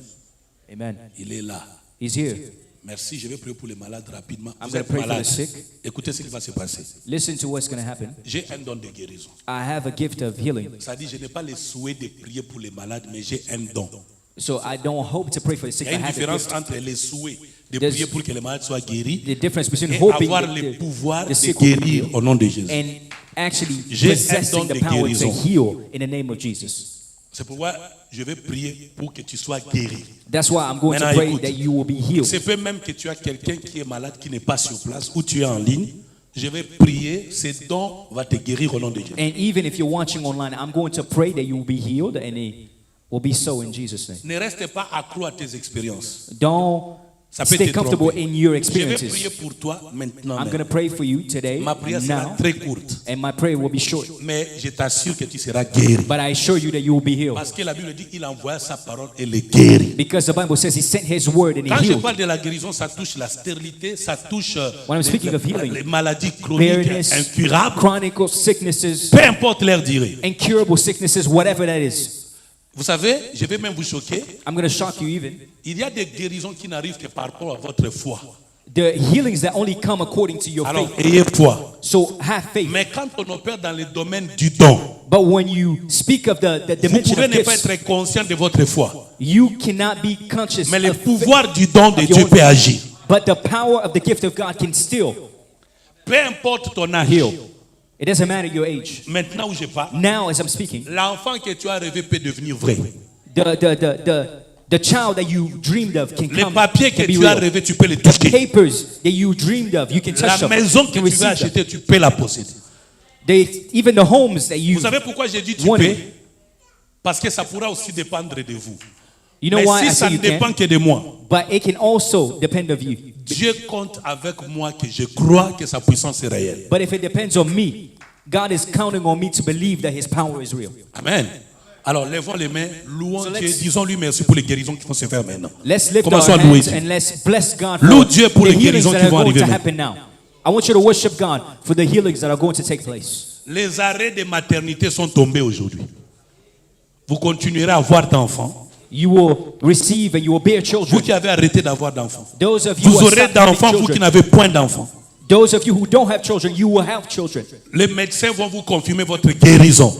B: Amen.
A: Il est là.
B: He's here.
A: Merci, je vais prier pour les malades rapidement.
B: I'm
A: Vous
B: going to
A: êtes
B: pray for
A: malade.
B: the sick.
A: Écoutez ce qui va se passer.
B: Listen to what's going to happen.
A: J'ai un don de guérison.
B: I have a gift of healing.
A: Ça dit, je n'ai pas le souhait de prier pour les malades, mais j'ai un don.
B: So I don't hope to pray for the sick.
A: Il y a
B: I
A: une
B: have a
A: différence
B: gift.
A: entre les souhaits de
B: There's-
A: prier pour que les malades soient guéris
B: The difference between
A: et
B: hoping
A: avoir
B: that
A: le pouvoir
B: the
A: de
B: sick will be
A: guérir
B: healed
A: au nom de Jésus.
B: and actually
A: J'ai un
B: possessing
A: don
B: the
A: de
B: power to
A: guérison.
B: heal in the name of Jesus.
A: C'est pourquoi je vais prier pour que tu sois guéri.
B: That's why I'm going to
A: Maintenant,
B: pray
A: écoute.
B: that you will be healed.
A: C'est peut même que tu as quelqu'un qui est malade, qui n'est pas sur place, ou tu es en ligne. Je vais prier, ce don va te guérir au nom de Jésus.
B: And even if you're watching online, I'm going to pray that you will be healed, and it will be so in Jesus' name.
A: Ne reste pas accro à tes expériences.
B: Don't
A: Ça peut
B: stay
A: te
B: comfortable
A: tromper.
B: in your
A: Je vais prier
B: experiences.
A: pour toi maintenant.
B: I'm
A: même.
B: going to pray for you today,
A: Ma prière sera
B: now,
A: très courte,
B: and my prayer will be short.
A: mais je t'assure que tu seras guéri.
B: But I assure you that you will be healed.
A: Parce que la Bible dit qu'il envoie sa parole et les guérit.
B: Because the Bible says He sent His word and He
A: Quand je
B: healed.
A: parle de la guérison, ça touche la stérilité, ça touche
B: When I'm speaking of healing,
A: les maladies chroniques
B: Barrenness,
A: incurables,
B: chronic sicknesses,
A: peu importe leur durée.
B: incurable sicknesses, whatever that is.
A: Vous savez, je vais même vous choquer.
B: I'm going to shock you even.
A: Il y a des guérisons qui n'arrivent que par rapport à votre foi.
B: The healings that only come according to your
A: Alors,
B: faith.
A: ayez foi.
B: So have faith.
A: Mais quand on opère dans le domaine du don,
B: But when you speak of the
A: vous
B: dimension
A: pouvez
B: of
A: ne pas
B: gifts,
A: être conscient de votre foi.
B: you cannot be conscious
A: Mais le
B: of
A: pouvoir du don de
B: of
A: Dieu
B: your-
A: peut agir.
B: But the power of the gift of God can still
A: Peu importe ton âge.
B: heal. It doesn't matter your age.
A: Maintenant où je parle,
B: Now, as I'm speaking,
A: l'enfant que tu as rêvé peut devenir vrai.
B: the child that you dreamed of can
A: Les
B: come
A: papiers que
B: can be
A: tu as
B: real.
A: rêvé, tu peux les
B: The
A: toucher.
B: papers that you dreamed of, you can touch
A: La
B: them.
A: maison
B: You
A: que
B: can
A: tu veux
B: receive them.
A: acheter, tu peux la posséder.
B: Even the homes that you
A: Vous savez pourquoi j'ai dit tu
B: wanted.
A: peux? Parce que ça pourra aussi dépendre de vous.
B: You know
A: Mais
B: why I
A: si ça
B: say
A: ne
B: you
A: dépend
B: can?
A: que de moi,
B: But it can also depend of you.
A: Dieu compte avec moi que je crois que sa puissance est réelle.
B: But if it depends on me, God is counting on me to believe that His power is real.
A: Amen. Alors lèvons les mains, louons
B: So
A: Dieu,
B: let's-
A: disons-lui merci pour les guérisons qui vont se faire maintenant.
B: Let's lift our
A: Commençons à louer
B: hands
A: Dieu.
B: and let's bless God
A: Loue
B: for
A: Dieu pour
B: the
A: les
B: healings
A: guérisons
B: that
A: qui
B: are
A: vont
B: going to
A: arriver
B: happen now. I want you to worship God for the healings that are going to take place.
A: Les arrêts de maternité sont tombés aujourd'hui. Vous continuerez à avoir d'enfants.
B: You will receive and you will bear
A: Vous
B: children.
A: qui avez arrêté d'avoir d'enfants.
B: Those of you
A: Vous
B: who
A: aurez
B: have stopped having
A: d'enfants, vous qui
B: children.
A: n'avez point d'enfants.
B: Those of you who don't have children, you will have children.
A: Les médecins vont vous confirmer votre guérison.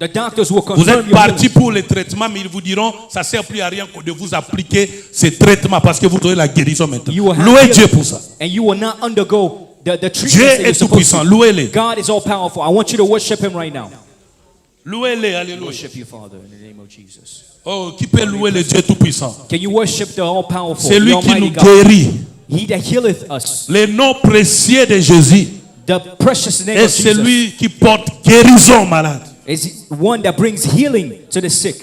B: The doctors will
A: Vous
B: confirm
A: êtes
B: your
A: parti
B: healing.
A: pour les traitements, mais ils vous diront ça ne sert plus à rien que de vous appliquer ces traitements parce que vous aurez la guérison maintenant.
B: You will have
A: Louez
B: healing,
A: Dieu pour ça.
B: and you will not undergo the treatments
A: Dieu
B: that
A: est
B: you're
A: tout
B: supposed
A: puissant.
B: to.
A: Louez-le.
B: God is all powerful. I want you to worship Him right now.
A: Louez-le, alléluia.
B: Worship you, Father, in the name of Jesus.
A: Oh, qui peut louer le Dieu tout puissant?
B: Can you worship the all powerful,
A: C'est
B: the
A: lui qui
B: Almighty
A: nous
B: God?
A: guérit.
B: He that healeth us,
A: Le nom précieux de Jésus
B: the precious name
A: est
B: of Jesus,
A: celui qui porte guérison aux malades.
B: is one that brings healing to the sick.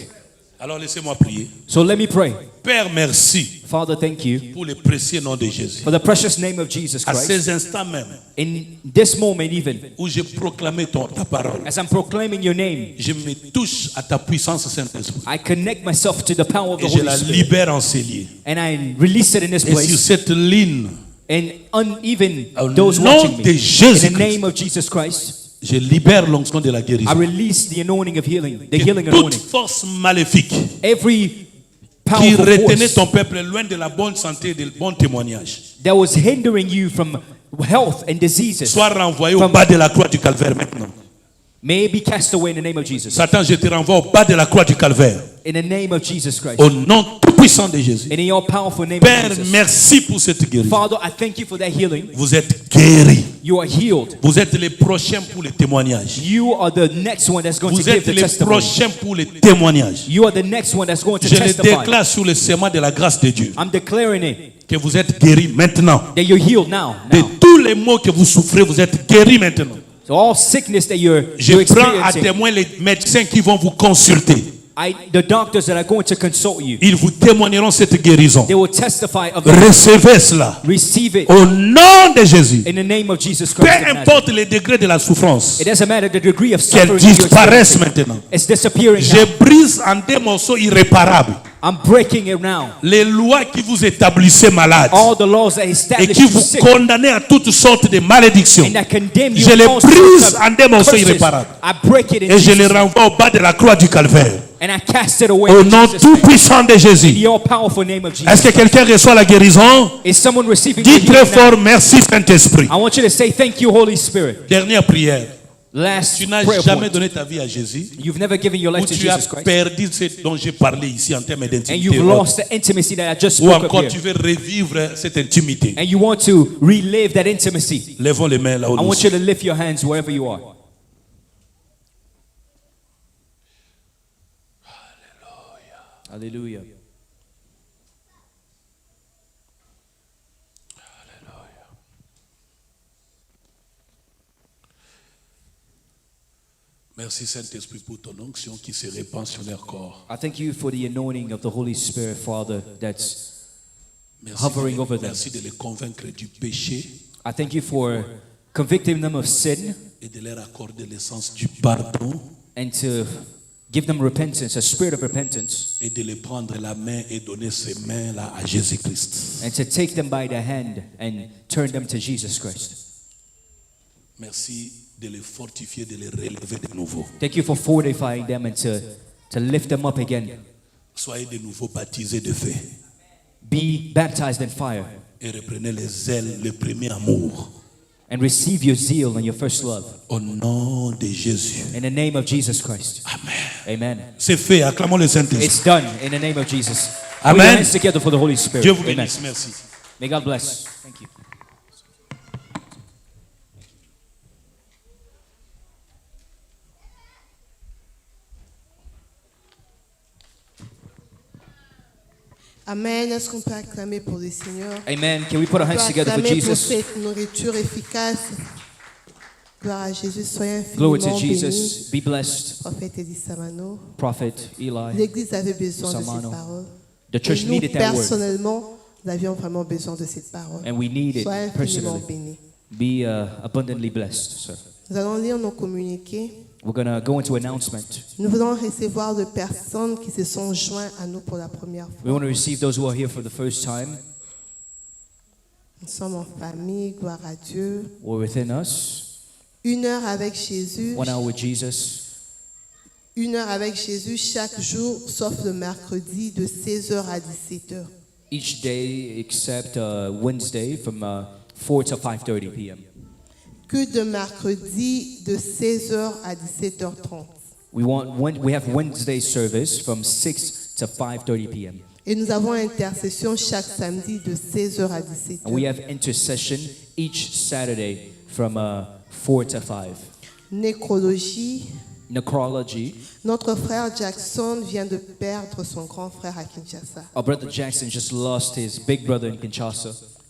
A: Alors laissez-moi prier.
B: So let me pray.
A: Père, merci
B: Father, thank you
A: pour le précieux nom de Jésus.
B: for the precious name of Jesus
A: À
B: Christ.
A: ces instants même
B: In this moment, even
A: où j'ai proclamé ta parole,
B: as I'm proclaiming your name,
A: je me touche à ta puissance Saint-Esprit
B: I connect myself to the power of the
A: et je
B: Holy
A: la
B: Spirit,
A: libère en ces lieux.
B: and I release it in this
A: Et sur
B: place.
A: cette ligne,
B: And even
A: Au
B: those
A: nom
B: watching me,
A: de
B: in
A: Jésus
B: the name of Jesus Christ,
A: je libère l'onction de la
B: I
A: guérison.
B: release the anointing of healing, the
A: Que
B: healing
A: toute
B: anointing.
A: force maléfique
B: Every
A: qui
B: powerful
A: retenait
B: force
A: ton peuple loin de la bonne santé et des bons témoignages
B: that was hindering you from health and diseases
A: soit renvoyé au bas de la croix du calvaire maintenant.
B: may it be cast away in the name of Jesus.
A: Satan, je te renvoie au bas de la croix du calvaire.
B: In the name of Jesus Christ.
A: Au nom tout puissant de Jésus.
B: In your powerful name
A: Père,
B: of Jesus.
A: merci pour cette guérison.
B: Father, I thank you for that healing.
A: Vous êtes guéris.
B: You are healed.
A: Vous êtes les prochains pour les témoignages.
B: You are the next one that's going to
A: Vous
B: give
A: êtes
B: the
A: les
B: testimony.
A: prochains pour les témoignages.
B: You are the next one that's going to
A: Je le
B: testify.
A: déclare sur le serment de la grâce de Dieu
B: I'm declaring it
A: que vous êtes guéris maintenant.
B: that you're healed now.
A: De
B: Now.
A: tous les maux que vous souffrez, vous êtes guéris maintenant.
B: So all sickness that you're
A: Je prends à
B: experiencing,
A: témoin les médecins qui vont vous consulter.
B: the doctors that are going to consult you,
A: Ils vous témoigneront cette guérison.
B: they will testify of it.
A: Recevez cela.
B: Receive it
A: Au nom de Jésus.
B: in the name of Jesus
A: Peu
B: Christ of Nazareth.
A: importe le degré de la souffrance,
B: It doesn't matter the degree of
A: qu'elle
B: suffering that you're
A: disparaisse
B: experiencing.
A: maintenant.
B: It's disappearing
A: Je
B: now.
A: brise en des morceaux irréparables
B: I'm breaking it now.
A: Les lois qui vous établissaient malades
B: All the laws that
A: et
B: establish
A: qui
B: you
A: vous
B: sick
A: condamnaient à toutes sortes de malédictions,
B: and that condemn you
A: je les
B: all
A: brise
B: sorts
A: en
B: of
A: des morceaux
B: curses,
A: irréparables
B: I break it in
A: et je les
B: Jesus' name.
A: renvoie au bas de la croix du calvaire.
B: And I cast it away
A: Au
B: in
A: nom
B: Jesus'
A: tout
B: name.
A: puissant de
B: In
A: Jésus.
B: the all powerful name of
A: Est-ce que
B: Jesus.
A: quelqu'un reçoit la guérison?
B: Is someone receiving
A: Dis
B: the
A: très
B: healing now?
A: fort, merci Saint-Esprit.
B: I want you to say thank you, Holy Spirit.
A: Dernière prière.
B: Last
A: Tu n'as
B: prayer
A: jamais
B: point.
A: donné ta vie à Jésus,
B: You've never given your
A: ou
B: life to
A: tu as
B: Jesus Christ,
A: perdu ce dont j'ai parlé ici en termes
B: and
A: d'intimité,
B: you've lost the intimacy that I just
A: ou
B: spoke of
A: encore
B: here,
A: tu veux revivre cette intimité.
B: and you want to relive that intimacy.
A: Lèvons les mains là où
B: I
A: nous
B: want you
A: sommes.
B: to lift your hands wherever you are. Hallelujah.
A: Merci Saint-Esprit pour ton onction qui se répand sur leur corps.
B: I thank you for the anointing of the Holy Spirit, Father, that's
A: Merci,
B: hovering over them.
A: merci de les convaincre du péché
B: I thank you for convicting them of sin
A: et de leur accorder l'essence du pardon
B: and to give them repentance, a spirit of repentance,
A: et de les prendre la main et donner ces mains-là à Jésus-Christ.
B: and to take them by the hand and turn them to Jesus Christ.
A: Merci de les fortifier, de les relever de nouveau.
B: Thank you for fortifying them and to lift them up again.
A: Soyez de nouveau baptisés de feu
B: Be baptized in fire
A: et reprenez les ailes, le premier amour.
B: and receive your zeal and your first love.
A: Au nom de Jésus.
B: In the name of Jesus Christ.
A: Amen.
B: Amen.
A: C'est fait. Acclamons le Saint-Esprit.
B: It's done in the name of Jesus. Put
A: Amen.
B: your hands together for the Holy Spirit.
A: Dieu vous
B: Amen.
A: bénisse. Merci.
B: May God bless. Thank you.
C: Amen. Est-ce qu'on peut acclamer pour le Seigneur?
B: Amen. Can we put our
C: On peut
B: hands together for
C: acclamer pour
B: Jesus?
C: cette nourriture efficace. Gloire à Jésus. Soyez
B: Glory
C: infiniment
B: to
C: bénis.
B: Jesus. Be blessed.
C: Prophète Elie Samano.
B: Prophet Eli.
C: L'Église avait besoin de
B: Samano.
C: cette parole.
B: The church
C: Et nous,
B: needed that word.
C: personnellement, nous avions vraiment besoin de cette parole.
B: And we need it
C: Soyez infiniment
B: personally.
C: bénis.
B: Be abundantly blessed, sir.
C: Nous allons lire nos communiqués.
B: We're going to go into announcement.
C: Nous voulons recevoir de personnes qui se sont joints à nous pour la première fois.
B: We want to receive those who are here for the first time
C: Nous sommes en famille, gloire à Dieu.
B: or within us.
C: 1 heure avec Jésus.
B: 1 hour with Jesus.
C: 1 heure avec Jésus chaque jour, sauf le mercredi de 16h à 17h.
B: Each day except Wednesday from 4 to 5:30 p.m.
C: Que de mercredi de 16h à 17h30.
B: We have Wednesday service from 6 to 5:30 p.m.
C: Et nous avons intercession chaque samedi de 16h à
B: And we
C: 17h.
B: have intercession each Saturday from 4 to 5.
C: Nécrologie.
B: Necrology.
C: Notre frère Jackson vient de perdre son grand frère à Kinshasa.
B: Our brother Jackson just lost his big brother in Kinshasa.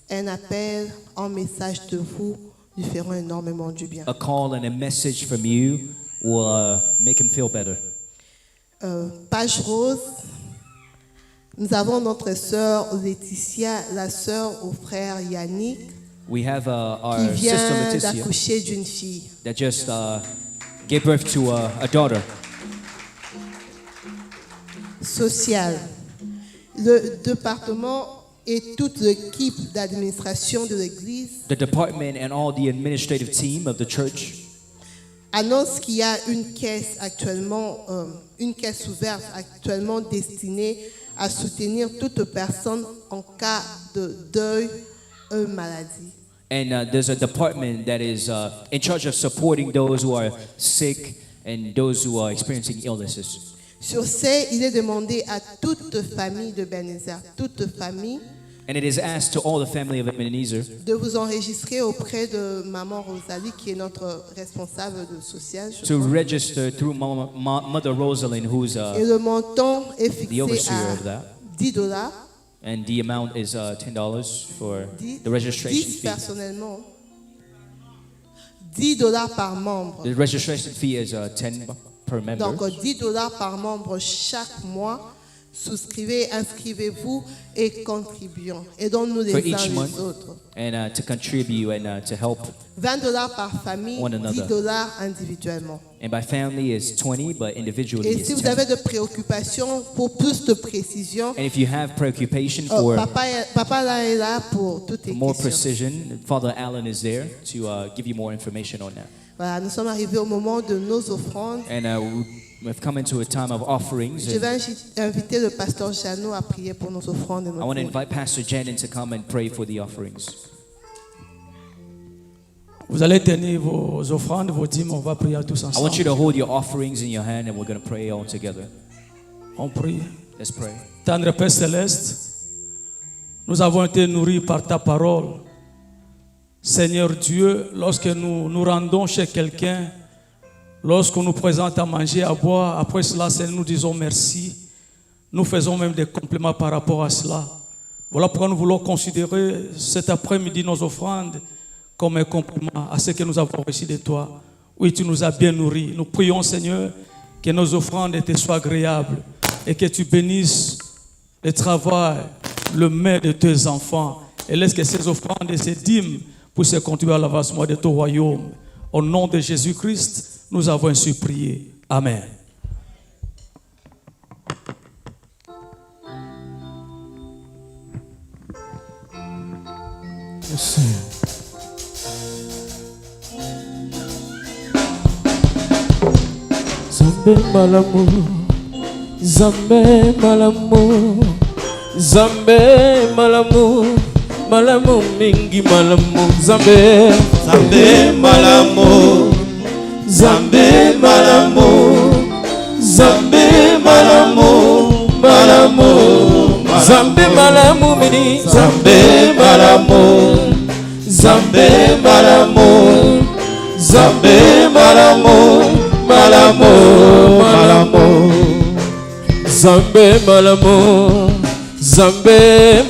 C: Un appel, un message de vous lui feront énormément du bien.
B: A call and a message from you will make him feel better.
C: Page rose. Nous avons notre sœur Laetitia, la sœur au frère Yannick,
B: We have our
C: qui
B: sister
C: vient
B: Leticia
C: d'accoucher d'une fille.
B: that just gave birth to a daughter.
C: Sociale. Le département et toute l'équipe d'administration de l'Église
B: The department and all the administrative team of the church
C: annonce qu'il y a une caisse actuellement, une caisse ouverte actuellement destinée à soutenir toute personne en cas de deuil ou maladie.
B: and there's a department that is in charge of supporting those who are sick and those who are experiencing illnesses.
C: Sur ce, il est demandé à toute famille de Ebenezer, toute famille,
B: And it is asked to all the family of Ebenezer
C: de vous enregistrer auprès de Maman Rosalie, qui est notre responsable de social. je
B: to
C: crois.
B: register through Mother Rosalind, who's
C: Et le montant est
B: the
C: fixé
B: overseer of
C: à
B: that.
C: $10.
B: And the amount is $10 for
C: 10,
B: the registration
C: 10
B: fee.
C: personnellement. $10 par membre.
B: The registration fee is 10 per member.
C: Donc $10 par membre chaque mois souscrivez, inscrivez-vous et contribuons. Aidons-nous les
B: for
C: uns
B: each
C: les
B: month
C: autres.
B: and to contribute and to help.
C: $20 par famille,
B: One another.
C: $10 individuellement.
B: And by family is 20, but individually
C: Et
B: is
C: si vous
B: 10.
C: avez de préoccupations, pour plus de précision,
B: And if you have preoccupation for
C: papa là est là pour toutes les
B: more
C: questions.
B: precision, Father Allen is there to give you more information on that.
C: Voilà, nous sommes arrivés au moment de nos offrandes.
B: And we've come into a time of offerings.
C: Je vais inviter le pasteur Jeannot à prier pour nos offrandes et nos
B: I want to
C: dons.
B: invite Pastor Janin to come and pray for the offerings.
D: Vous allez tenir vos offrandes, vos dîmes, on va prier tous
B: I want
D: ensemble.
B: you to hold your offerings in your hand and we're going to pray all together.
D: On prie.
B: Let's pray.
D: Tendre Père Céleste, nous avons été nourris par ta parole. Seigneur Dieu, lorsque nous nous rendons chez quelqu'un, lorsqu'on nous présente à manger, à boire, après cela, Seigneur, nous disons merci. Nous faisons même des compléments par rapport à cela. Voilà pourquoi nous voulons considérer cet après-midi nos offrandes comme un complément à ce que nous avons reçu de toi. Oui, tu nous as bien nourris. Nous prions, Seigneur, que nos offrandes te soient agréables et que tu bénisses le travail, le mets de tes enfants. Et laisse que ces offrandes et ces dîmes puissent contribuer à l'avancement de ton royaume. Au nom de Jésus-Christ, nous avons ainsi prié. Amen. Yes,
E: Zambe malamu, Zambe malamu, Zambe malamu, malamu mingi malamu, Zambe, Zambe malamu, Zambe malamu, Zambe malamu, malamu, Zambe malamu mini, Zambe malamu, Zambe malamu, Zambe malamu. Malamo, malamo, Zambe malamo, Zambe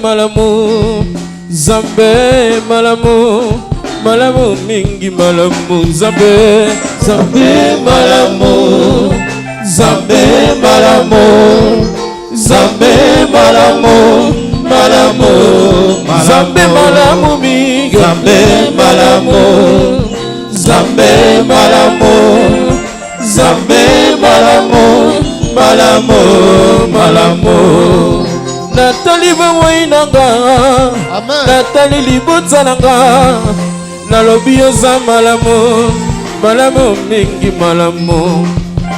E: malamo, Zambe malamo, malamo mingi malamo, Zambe, Zambe malamo, Zambe malamo, Zambe malamo, malamo, Zambe malamo mingi, Zambe malamo, Zambe malamo. Zambe malamo, malamo, malamo. Natali bawainanga, Natali libotsalanga, nalobi yoza malamo, malamo mingi malamo.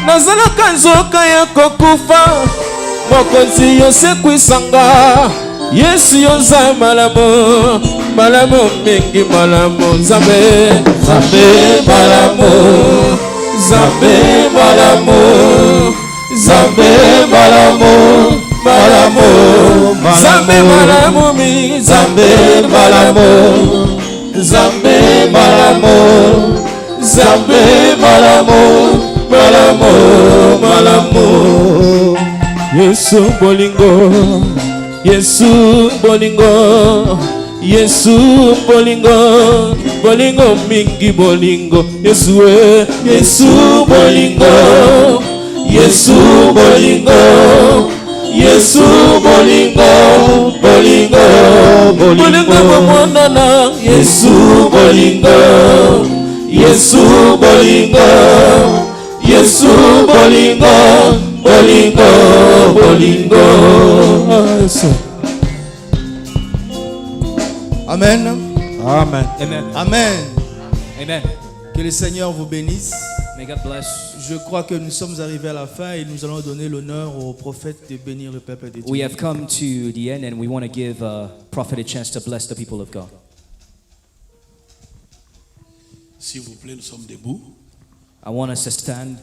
E: Nazalaka nzoka ya kokufa, mokonzi yosekwisanga, Yesu yoza malamo, malamo mingi malamo. Zambe, Zambe malamo. Zambe malamo, Zambe malamo, malamo, Zambe malamo mi, Zambe malamo, Zambe malamo, Zambe malamo, malamo, malamo. Yesu bolingo, Yesu bolingo, Yesu bolingo, bolingo mingi bolingo, Yesu Yesu bolingo, Yesu bolingo, Yesu bolingo, bolingo, bolingo bomonana, Yesu bolingo, Yesu bolingo, Yesu bolingo, bolingo, bolingo.
F: Amen.
E: Amen.
B: Amen.
F: Amen.
B: Amen.
F: Que le Seigneur vous bénisse.
B: May God bless.
F: Je crois que nous sommes arrivés à la fin et nous allons donner l'honneur au prophète de bénir le peuple de Dieu.
B: We have come to the end and we want to give Prophet a chance to bless the people of God.
A: S'il vous plaît, nous sommes debout.
B: I want us to stand.